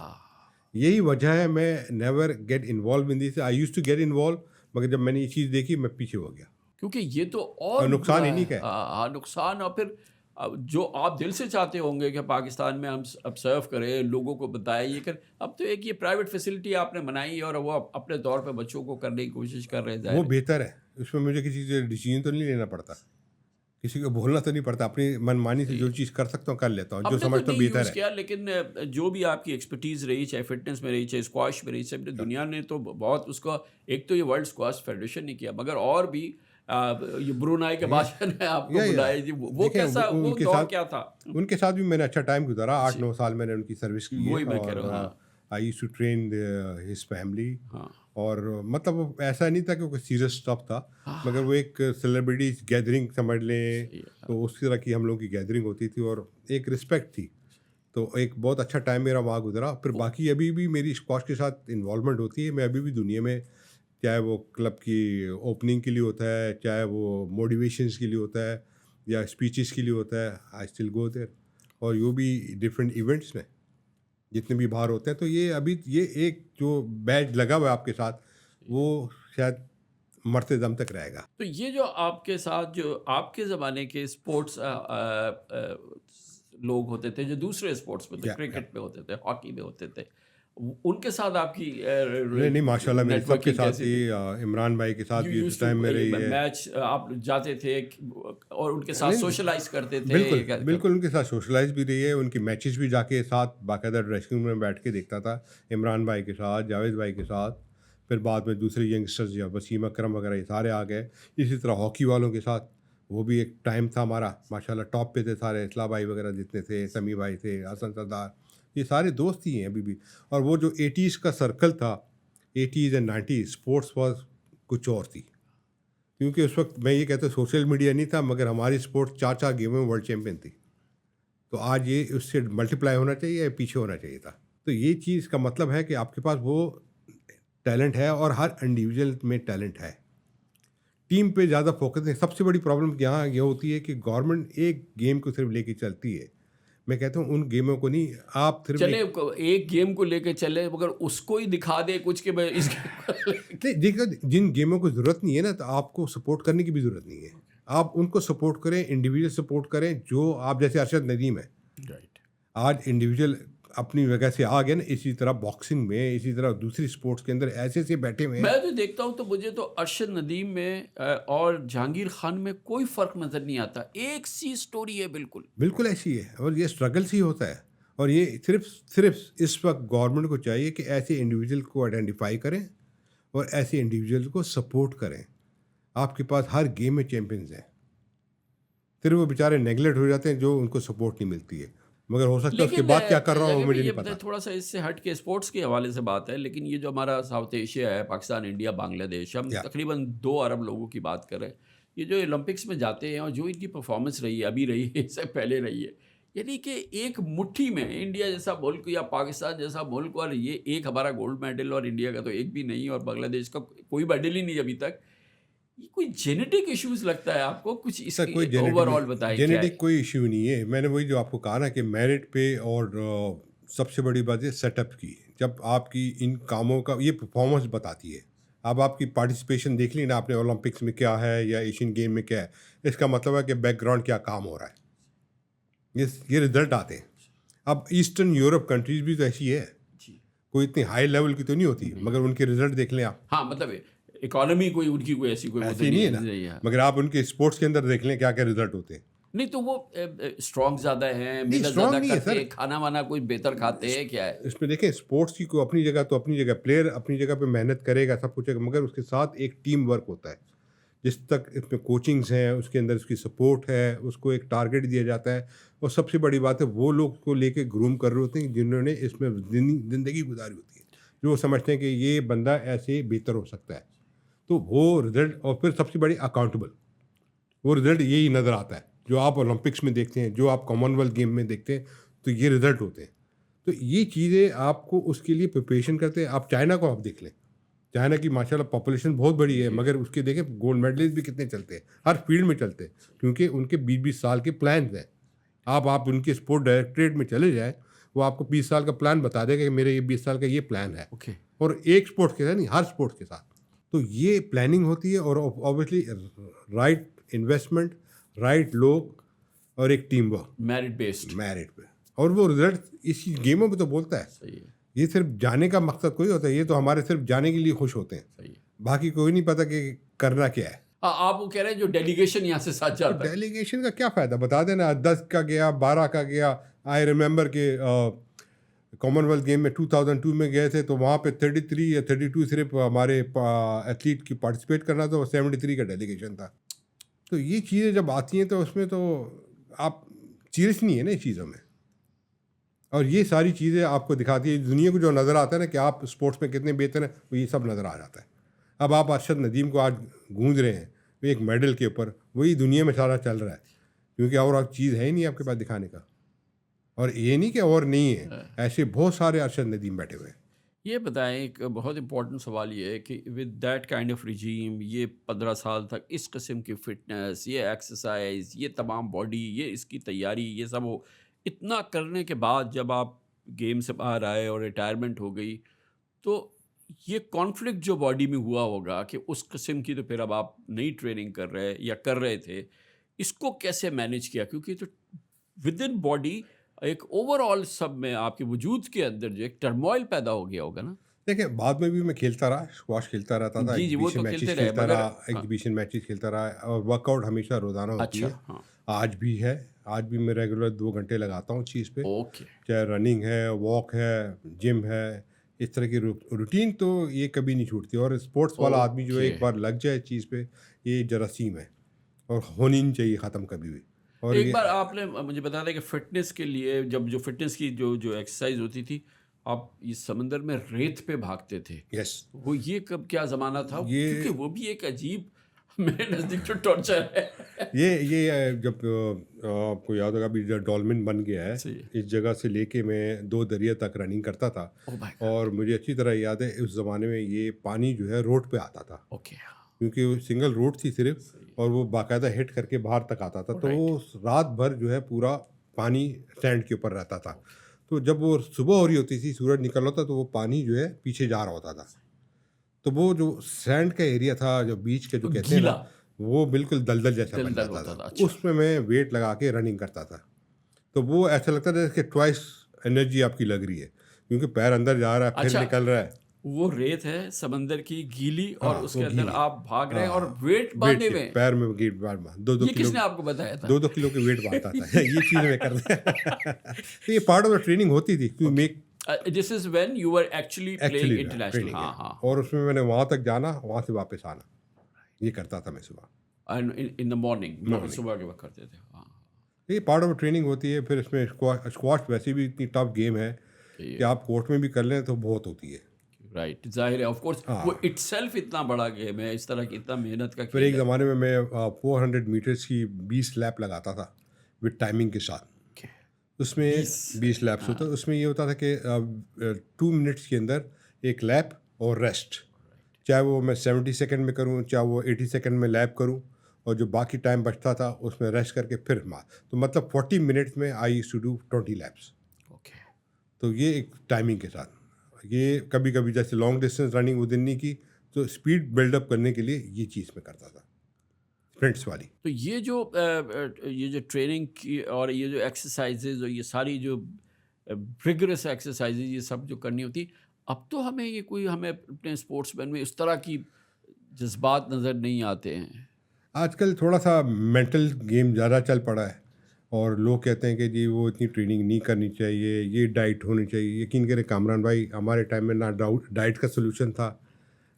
یہی وجہ ہے میں never get involve in this. I use to get involve مگر جب میں نے یہ چیز دیکھی میں پیچھے ہو گیا, کیونکہ یہ تو اور نقصان ہی نہیں ہے. ہاں نقصان. اور پھر جو آپ دل سے چاہتے ہوں گے کہ پاکستان میں ہم اب سرو کریں, لوگوں کو بتائیں یہ کر, اب تو ایک یہ پرائیویٹ فیسلٹی آپ نے بنائی ہے اور وہ اپنے طور پہ بچوں کو کرنے کی کوشش کر رہے ہیں. وہ بہتر ہے, اس میں مجھے کسی سے ڈیسیژن تو نہیں لینا پڑتا, کسی کو بولنا تو نہیں پڑتا, اپنی من مانی سے جو چیز کر سکتا ہوں کر لیتا ہوں, جو سمجھتا ہوں بہتر ہے. لیکن جو بھی آپ کی ایکسپرٹیز رہی, چاہے فٹنس میں رہی, چاہے اسکواش میں رہی, سب دنیا نے تو بہت اس کا, ایک تو یہ ورلڈ اسکواش فیڈریشن نے کیا مگر اور بھی یہ برونائی کے بادشاہ نے آپ کو بلایا جی, وہ کیسا, وہ دور کیا تھا؟ ان کے ساتھ بھی میں نے اچھا ٹائم گزارا, 8-9 سال میں نے ان کی سروس کی. وہی میں کہہ رہا ہوں. I used to train his family. اور مطلب ایسا نہیں تھا کہ وہ سیریس اسٹاف تھا مگر وہ ایک سیلیبریٹی گیدرنگ سمجھ لیں, تو اس طرح کی ہم لوگوں کی گیدرنگ ہوتی تھی اور ایک رسپیکٹ تھی. تو ایک بہت اچھا ٹائم میرا وہاں گزرا. پھر باقی ابھی بھی میری اسکواش کے ساتھ انوالومنٹ ہوتی ہے. میں ابھی بھی دنیا میں, چاہے وہ کلب کی اوپننگ کے لیے ہوتا ہے, چاہے وہ موٹیویشنس کے لیے ہوتا ہے یا اسپیچز کے لیے ہوتا ہے, آئی اسٹل گو دیر. اور یہ بھی ڈفرینٹ ایونٹس میں جتنے بھی باہر ہوتے ہیں. تو یہ ابھی یہ ایک جو بیج لگا ہوا ہے آپ کے ساتھ وہ شاید مرتے دم تک رہے گا. تو یہ جو آپ کے ساتھ جو آپ کے زمانے کے اسپورٹس لوگ ہوتے تھے جو دوسرے اسپورٹس میں تھے, کرکٹ میں ہوتے تھے, ہاکی میں ہوتے تھے, ان کے ساتھ آپ کی نہیں ماشاء اللہ میری سب کے ساتھ تھی، عمران بھائی کے ساتھ بھی اس ٹائم میں رہی ہے، میچ آپ جاتے تھے اور ان کے ساتھ سوشلائز کرتے تھے؟ بالکل ان کے ساتھ سوشلائز بھی رہی ہے، ان کی میچز بھی جا کے ساتھ باقاعدہ ڈریسنگ روم میں بیٹھ کے دیکھتا تھا، عمران بھائی کے ساتھ، جاوید بھائی کے ساتھ، پھر بعد میں دوسرے ینگسٹرز یا وسیم اکرم وغیرہ یہ سارے آ گئے. اسی طرح ہاکی والوں کے ساتھ وہ بھی ایک ٹائم تھا ہمارا، ماشاء اللہ ٹاپ پہ تھے سارے، اصلاح بھائی وغیرہ جتنے تھے، سمی بھائی تھے، حسن سردار، یہ سارے دوست ہی ہیں ابھی بھی. اور وہ جو 80s کا سرکل تھا، 80s and 90s، sports was کچھ اور تھی، کیونکہ اس وقت میں یہ کہتا ہوں سوشل میڈیا نہیں تھا، مگر ہماری اسپورٹس 4 گیموں میں ورلڈ چیمپئن تھی. تو آج یہ اس سے ملٹیپلائی ہونا چاہیے یا پیچھے ہونا چاہیے تھا. تو یہ چیز کا مطلب ہے کہ آپ کے پاس وہ ٹیلنٹ ہے، اور ہر انڈیویجول میں ٹیلنٹ ہے. ٹیم پہ زیادہ فوکس ہے. سب سے بڑی پرابلم یہاں یہ ہوتی ہے کہ گورنمنٹ ایک گیم کو صرف لے کے چلتی ہے. میں کہتا ہوں ان گیموں کو نہیں، آپ صرف چلے ایک گیم کو لے کے چلے مگر اس کو ہی دکھا دے کچھ کہ اس دیکھو جن گیموں کو ضرورت نہیں ہے نا، تو آپ کو سپورٹ کرنے کی بھی ضرورت نہیں ہے. آپ ان کو سپورٹ کریں، انڈیویجول سپورٹ کریں. جو آپ جیسے ارشد ندیم ہے، آج انڈیویجول اپنی جگہ سے آ گئے نا، اسی طرح باکسنگ میں، اسی طرح دوسری اسپورٹس کے اندر ایسے سے بیٹھے ہوئے ہیں. میں جو دیکھتا ہوں تو مجھے تو ارشد ندیم میں اور جہانگیر خان میں کوئی فرق نظر نہیں آتا، ایک سی سٹوری ہے، بالکل ایسی ہے. اور یہ اسٹرگل سے ہی ہوتا ہے. اور یہ صرف اس وقت گورنمنٹ کو چاہیے کہ ایسے انڈیویجول کو آئیڈینٹیفائی کریں اور ایسے انڈیویجول کو سپورٹ کریں. آپ کے پاس ہر گیم میں چیمپئنز ہیں، پھر وہ بیچارے نیگلیکٹ ہو جاتے ہیں جو ان کو سپورٹ نہیں ملتی ہے. مگر ہو سکتا ہے اس کے بعد کیا کر رہا ہوں مجھے نہیں پتا. تھوڑا سا اس سے ہٹ کے اسپورٹس کے حوالے سے بات ہے، لیکن یہ جو ہمارا ساؤتھ ایشیا ہے، پاکستان، انڈیا، بنگلہ دیش، ہم تقریباً 2 ارب لوگوں کی بات کر رہے ہیں. یہ جو اولمپکس میں جاتے ہیں اور جو ان کی پرفارمنس رہی ہے، ابھی رہی ہے، اس سے پہلے رہی ہے، یعنی کہ ایک مٹھی میں انڈیا جیسا ملک یا پاکستان جیسا ملک، اور یہ ایک ہمارا گولڈ میڈل اور انڈیا کا تو ایک بھی نہیں، اور بنگلہ دیش کا کوئی میڈل ہی نہیں ابھی تک. یہ کوئی جینیٹک ایشوز لگتا ہے آپ کو کچھ؟ اس کی اوور آل بتائیں. جینیٹک کوئی ایشو نہیں ہے. میں نے وہی جو آپ کو کہا نا کہ میرٹ پہ، اور سب سے بڑی بات ہے سیٹ اپ کی. جب آپ کی ان کاموں کا یہ پرفارمنس بتاتی ہے. اب آپ کی پارٹیسپیشن دیکھ لی نا آپ نے، اولمپکس میں کیا ہے یا ایشین گیم میں کیا ہے، اس کا مطلب ہے کہ بیک گراؤنڈ کیا کام ہو رہا ہے. یہ رزلٹ آتے ہیں. اب ایسٹرن یورپ کنٹریز بھی تو ایسی ہے، کوئی اتنی ہائی لیول کی تو نہیں ہوتی، مگر ان کے رزلٹ دیکھ لیں آپ. ہاں، مطلب اکانومی کوئی ان کی کوئی ایسی نہیں ہے نا، مگر آپ ان کے اسپورٹس کے اندر دیکھ لیں کیا کیا رزلٹ ہوتے ہیں. نہیں تو وہ اسٹرانگ زیادہ ہیں، محنت زیادہ کرتے ہیں، کھانا وانا کوئی بہتر کھاتے ہیں، کیا ہے اس میں دیکھیں اسپورٹس کی کو اپنی جگہ، تو اپنی جگہ پلیئر اپنی جگہ پہ محنت کرے گا، سب کچھ ہے، مگر اس کے ساتھ ایک ٹیم ورک ہوتا ہے. جس تک اس میں کوچنگز ہیں، اس کے اندر اس کی سپورٹ ہے، اس کو ایک ٹارگیٹ دیا جاتا ہے. اور سب سے بڑی بات ہے وہ لوگ کو لے کے گروم کر رہے ہوتے ہیں جنہوں نے اس میں زندگی گزاری ہوتی ہے، جو سمجھتے ہیں کہ یہ بندہ ایسے بہتر ہو سکتا ہے. تو وہ رزلٹ، اور پھر سب سے بڑی اکاؤنٹیبل، وہ رزلٹ یہی نظر آتا ہے جو آپ اولمپکس میں دیکھتے ہیں، جو آپ کامن ویلتھ گیم میں دیکھتے ہیں، تو یہ رزلٹ ہوتے ہیں. تو یہ چیزیں آپ کو اس کے لیے پریپریشن کرتے ہیں. آپ چائنا کو آپ دیکھ لیں، چائنا کی ماشاءاللہ پاپولیشن بہت بڑی ہے، مگر اس کے دیکھیں گولڈ میڈلسٹ بھی کتنے چلتے ہیں، ہر فیلڈ میں چلتے ہیں، کیونکہ ان کے 20 سال کے پلانز ہیں. آپ ان کے اسپورٹ ڈائریکٹریٹ میں چلے جائیں، وہ آپ کو 20 سال کا پلان بتا دے گا کہ میرے یہ 20 سال کا یہ پلان ہے. اور ایک اسپورٹ کے ساتھ نہیں، ہر اسپورٹ کے ساتھ. تو یہ پلاننگ ہوتی ہے، اور اوبیسلی رائٹ انویسٹمنٹ، رائٹ لوگ، اور ایک ٹیم ورک، میرٹ پہ. اور وہ رزلٹ اسی گیموں پہ تو بولتا ہے. یہ صرف جانے کا مقصد کوئی ہوتا ہے، یہ تو ہمارے صرف جانے کے لیے خوش ہوتے ہیں، باقی کوئی نہیں پتہ کہ کرنا کیا ہے. آپ وہ کہہ رہے ہیں جو ڈیلیگیشن یہاں سے ساتھ جاتا ہے، ڈیلیگیشن کا کیا فائدہ بتا دینا. 10 کا گیا، 12 کا گیا. آئی ریممبر کہ کامن ویلتھ گیم میں 2002 میں گئے تھے، تو وہاں پہ 33 یا 32 صرف ہمارے ایتھلیٹ کی پارٹیسپیٹ کرنا تھا، اور 73 کا ڈیلیگیشن تھا. تو یہ چیزیں جب آتی ہیں تو اس میں تو آپ سیریس نہیں ہے نا اس چیزوں میں. اور یہ ساری چیزیں آپ کو دکھاتی ہے دنیا کو، جو نظر آتا ہے نا کہ آپ اسپورٹس میں کتنے بہتر ہیں، وہ یہ سب نظر آ جاتا ہے. اب آپ ارشد ندیم کو آج گونج رہے ہیں ایک میڈل کے اوپر، وہی دنیا میں سارا چل رہا ہے، کیونکہ اور چیز ہے ہی نہیں آپ کے پاس دکھانے کا. اور یہ نہیں کہ اور نہیں ہے، ایسے بہت سارے ارشد ندیم بیٹھے ہوئے ہیں. یہ بتائیں، ایک بہت امپورٹنٹ سوال یہ ہے کہ with that kind of regime, یہ 15 سال تک اس قسم کی فٹنس، یہ ایکسرسائز، یہ تمام باڈی، یہ اس کی تیاری، یہ سب ہو، اتنا کرنے کے بعد جب آپ گیم سے باہر آئے اور ریٹائرمنٹ ہو گئی، تو یہ کانفلکٹ جو باڈی میں ہوا ہوگا کہ اس قسم کی، تو پھر اب آپ نئی ٹریننگ کر رہے یا کر رہے تھے، اس کو کیسے مینیج کیا؟ کیونکہ تو ود ان باڈی ایک اوور آل سب میں آپ کے وجود کے اندر جو ایک ٹرموائل پیدا ہو گیا ہوگا نا. دیکھیں بعد میں بھی میں کھیلتا رہا، اسکواش کھیلتا رہتا تھا، جی وہ تو ایگزیبیشن کھیلتے میچز رہے کھیلتا مگر رہا، ایگزیبیشن میچز کھیلتا رہا، اور ورک آؤٹ ہمیشہ روزانہ ہوتی اچھا ہے. ہاں آج بھی ہے، آج بھی میں ریگولر 2 گھنٹے لگاتا ہوں چیز پہ، اوکے چاہے رننگ ہے، واک ہے، جم ہے، اس طرح کی روٹین تو یہ کبھی نہیں چھوٹتی. اور اسپورٹس والا آدمی جو ایک بار لگ جائے چیز پہ، یہ جراثیم ہے اور ہونی نہیں چاہیے ختم کبھی بھی. اور ایک یہ بار آپ نے مجھے بتا دیا کہ فٹنس کے لیے جب جو فٹنس کی جو ایکسرسائز ہوتی تھی آپ یہ سمندر میں ریت پہ بھاگتے تھے، یس وہ یہ کب کیا زمانہ تھا؟ یہ کیونکہ وہ بھی ایک عجیب میرے نزدیک جو ٹارچر ہے. یہ جب آپ کو یاد ہوگا ابھی ڈولمن بن گیا ہے، صحیح. اس جگہ سے لے کے میں 2 دریا تک رننگ کرتا تھا. Oh my God. اور مجھے اچھی طرح یاد ہے اس زمانے میں یہ پانی جو ہے روڈ پہ آتا تھا، اوکے کیونکہ وہ سنگل روڈ تھی صرف، اور وہ باقاعدہ ہٹ کر کے باہر تک آتا تھا. تو وہ رات بھر جو ہے پورا پانی سینڈ کے اوپر رہتا تھا. تو جب وہ صبح ہو رہی ہوتی تھی، سورج نکل ہوتا تو وہ پانی جو ہے پیچھے جا رہا ہوتا تھا. تو وہ جو سینڈ کا ایریا تھا، جو بیچ کے جو کہتے ہیں نا، وہ بالکل دلدل جیسا بن جاتا تھا. اس میں ویٹ لگا کے رننگ کرتا تھا. تو وہ ایسا لگتا تھا کہ ٹوائس انرجی آپ کی لگ رہی ہے، کیونکہ پیر اندر جا رہا ہے پھر نکل رہا ہے. وہ ریت ہے سمندر کی گیلی اور اس کے اندر آپ بھاگ رہے ہیں اور ویٹ باندھے ہوئے ہیں. پیر میں گیٹ بار 2 یہ کس نے آپ کو بتایا تھا؟ 2 کلو کے ویٹ باندھتا تھا. یہ چیز میں کرتا تو یہ پارٹ آف دا ٹریننگ ہوتی تھی to make this is when you are actually playing international. ہاں ہاں. اور اس میں نے وہاں تک جانا، وہاں سے واپس آنا، یہ کرتا تھا میں صبح ان دا مارننگ، صبح کے وقت کرتے تھے. ہاں یہ پارٹ آف ٹریننگ ہوتی ہے. پھر اس میں اسکواش ویسے بھی اتنی ٹف گیم ہے کہ آپ کورٹ میں بھی کر لیں تو بہت ہوتی ہے. رائٹ، ظاہر ہے آف کورس وہ اٹ سیلف اتنا بڑا گیم ہے، اس طرح کی اتنا محنت کا. پھر ایک زمانے میں 400 میٹرس کی 20 لیپ لگاتا تھا وتھ ٹائمنگ کے ساتھ. اس میں 20 لیپس ہوتا ہے. اس میں یہ ہوتا تھا کہ 2 منٹس کے اندر ایک لیپ اور ریسٹ، چاہے وہ میں 70 سیکنڈ میں کروں، چاہے وہ 80 سیکنڈ میں لیپ کروں، اور جو باقی ٹائم بچتا تھا اس میں ریسٹ کر کے پھر تو مطلب 40 منٹس میں I used to do 20 laps. تو یہ ایک ٹائمنگ کے ساتھ. یہ کبھی کبھی جیسے لانگ ڈسٹینس رننگ وہ دن نہیں کی، تو اسپیڈ بلڈ اپ کرنے کے لیے یہ چیز میں کرتا تھا اسپرنٹس والی. تو یہ جو ٹریننگ کی اور یہ جو ایکسرسائزز اور یہ ساری جو ریگرس ایکسرسائزز یہ سب جو کرنی ہوتی، اب تو ہمیں اپنے اسپورٹس مین میں اس طرح کی جذبات نظر نہیں آتے ہیں. آج کل تھوڑا سا مینٹل گیم زیادہ چل پڑا ہے، اور لوگ کہتے ہیں کہ جی وہ اتنی ٹریننگ نہیں کرنی چاہیے، یہ ڈائٹ ہونی چاہیے. یقین کریں کامران بھائی، ہمارے ٹائم میں نہ ڈائٹ کا سلوشن تھا،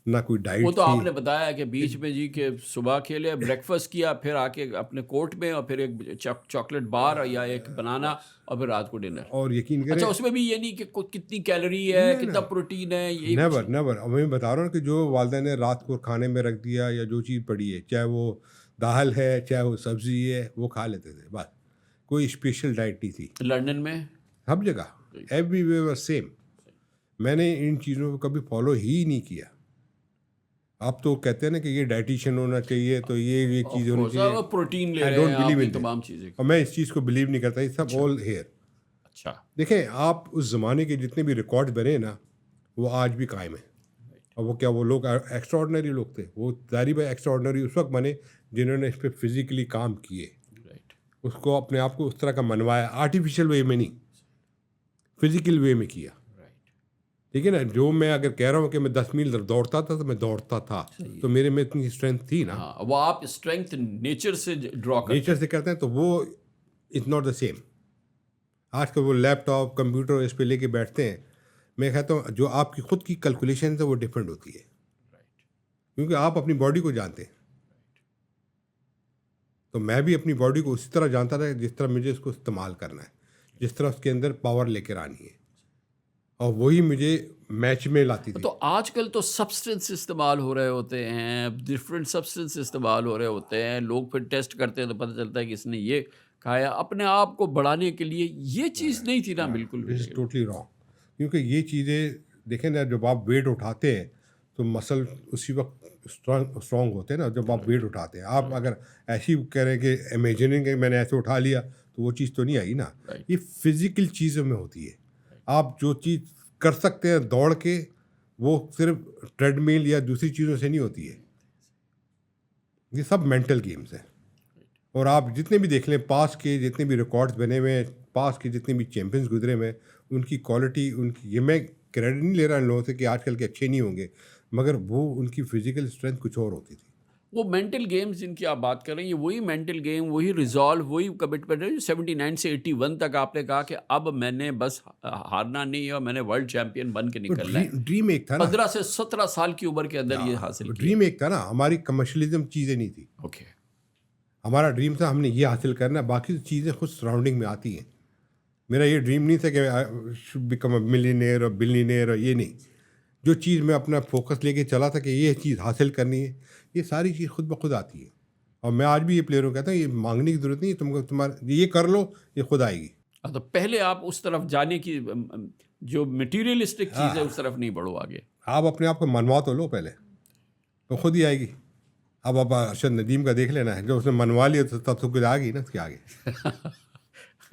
نہ کوئی ڈائٹ. وہ تو آپ نے بتایا کہ بیچ میں جی کہ صبح کھیلے، بریک فاسٹ کیا، پھر آ کے اپنے کورٹ میں، اور پھر ایک چاکلیٹ بار یا ایک بنانا، اور پھر رات کو ڈنر. اور یقین کریں اچھا اس میں بھی یہ نہیں کہ کتنی کیلوری ہے، کتنا پروٹین ہے، یہ نیور. میں بتا رہا ہوں کہ جو والدین نے رات کو کھانے میں رکھ دیا یا جو چیز پڑی ہے، چاہے وہ دال ہے چاہے وہ سبزی ہے، وہ کھا لیتے تھے بس. کوئی اسپیشل ڈائٹ نہیں تھی. لنڈن میں ہر جگہ ایوری ویئر سیم. میں نے ان چیزوں کو کبھی فالو ہی نہیں کیا. آپ تو کہتے ہیں نا کہ یہ ڈائٹیشین ہونا چاہیے، تو یہ چیز ہونی چاہیے، پروٹین لے رہے ہیں آپ تمام چیزیں، اور میں اس چیز کو بلیو نہیں کرتا. یہ سب آل ہیئر. اچھا دیکھیں آپ اس زمانے کے جتنے بھی ریکارڈ بنے نا، وہ آج بھی قائم ہیں. اور وہ کیا وہ لوگ ایکسٹرا آرڈنری لوگ تھے. وہ ظاہر بھائی ایکسٹرا آرڈنری اس وقت بنے جنہوں نے اس پہ فزیکلی کام کیے، اس کو اپنے آپ کو اس طرح کا منوایا، آرٹیفیشیل وے میں نہیں، فزیکل وے میں کیا. ٹھیک ہے نا. جو میں اگر کہہ رہا ہوں کہ میں 10 میل دوڑتا تھا تو میں دوڑتا تھا، تو میرے میں اتنی اسٹرینتھ تھی نا. وہ آپ اسٹرینتھ نیچر سے ڈرا کرتے ہیں، نیچر سے کرتے ہیں، تو وہ اٹس ناٹ دا سیم. آج کل وہ لیپ ٹاپ کمپیوٹر اس پہ لے کے بیٹھتے ہیں. میں کہتا ہوں جو آپ کی خود کی کیلکولیشن ہے وہ ڈفرینٹ ہوتی ہے، کیونکہ آپ اپنی باڈی کو جانتے ہیں. تو میں بھی اپنی باڈی کو اسی طرح جانتا تھا جس طرح مجھے اس کو استعمال کرنا ہے، جس طرح اس کے اندر پاور لے کر آنی ہے، اور وہی مجھے میچ میں لاتی تھی. تو آج کل تو سبسٹنس استعمال ہو رہے ہوتے ہیں، ڈفرینٹ سبسٹنس استعمال ہو رہے ہوتے ہیں. لوگ پھر ٹیسٹ کرتے ہیں تو پتہ چلتا ہے کہ اس نے یہ کھایا اپنے آپ کو بڑھانے کے لیے. یہ چیز نہیں تھی نا بالکل. دس از ٹوٹلی رانگ. کیونکہ یہ چیزیں دیکھیں نا، جب آپ ویٹ اٹھاتے ہیں تو مسل اسی وقت اسٹرانگ ہوتے ہیں نا جب آپ ویٹ اٹھاتے ہیں. آپ اگر ایسی کریں کہ امیجننگ کہ میں نے ایسے اٹھا لیا تو وہ چیز تو نہیں آئی نا. یہ فزیکل چیزوں میں ہوتی ہے. آپ جو چیز کر سکتے ہیں دوڑ کے، وہ صرف ٹریڈ میل یا دوسری چیزوں سے نہیں ہوتی ہے. یہ سب مینٹل گیمز ہیں. اور آپ جتنے بھی دیکھ لیں پاس کے جتنے بھی ریکارڈز بنے ہوئے ہیں، پاس کے جتنے بھی چیمپئنز گزرے ہوئے ہیں، ان کی کوالٹی، ان کی، یہ میں کریڈٹ نہیں لے رہا ان لوگوں سے کہ آج کل کے اچھے نہیں ہوں گے، مگر وہ ان کی فزیکل اسٹرینتھ کچھ اور ہوتی تھی. وہ مینٹل گیمز جن کی آپ بات کر رہے ہیں، یہ وہی مینٹل گیم، وہی ریزالو، وہی کمٹمنٹ ہے جو 79 سے 81 تک آپ نے کہا کہ اب میں نے بس ہارنا نہیں ہے اور میں نے ورلڈ چیمپئن بن کے نکلنا ہے. ڈریم ایک تھا نا، 15 سے 17 سال کی عمر کے اندر یہ حاصل کیا. ڈریم ایک تھا نا، ہماری کمرشلزم چیزیں نہیں تھی. اوکے. ہمارا ڈریم تھا ہم نے یہ حاصل کرنا ہے، باقی چیزیں خود سراؤنڈنگ میں آتی ہیں. میرا یہ ڈریم نہیں تھا کہ شوڈ بیکم اے ملینئر اور بلینئر اور یہ نہیں. جو چیز میں اپنا فوکس لے کے چلا تھا کہ یہ چیز حاصل کرنی ہے، یہ ساری چیز خود بخود آتی ہے. اور میں آج بھی یہ پلیئروں کو کہتا ہوں یہ مانگنے کی ضرورت نہیں، تم کو تمہارا یہ کر لو، یہ خود آئے گی. تو پہلے آپ اس طرف جانے کی جو مٹیریلسٹک چیز ہے اس طرف نہیں بڑھو آگے. آپ اپنے آپ کو منوا تو لو پہلے، تو خود ہی آئے گی. اب آپ ارشد ندیم کا دیکھ لینا ہے، جو اس نے منوا لیا تو تب تو کچھ آ گئی نا اس کے آگے.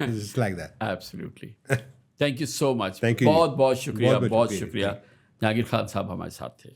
It's like that. Absolutely. Thank you so much. Thank you. بہت بہت شکریہ، بہت بہت شکریہ. شکریہ. جہانگیر خان صاحب ہمارے ساتھ تھے.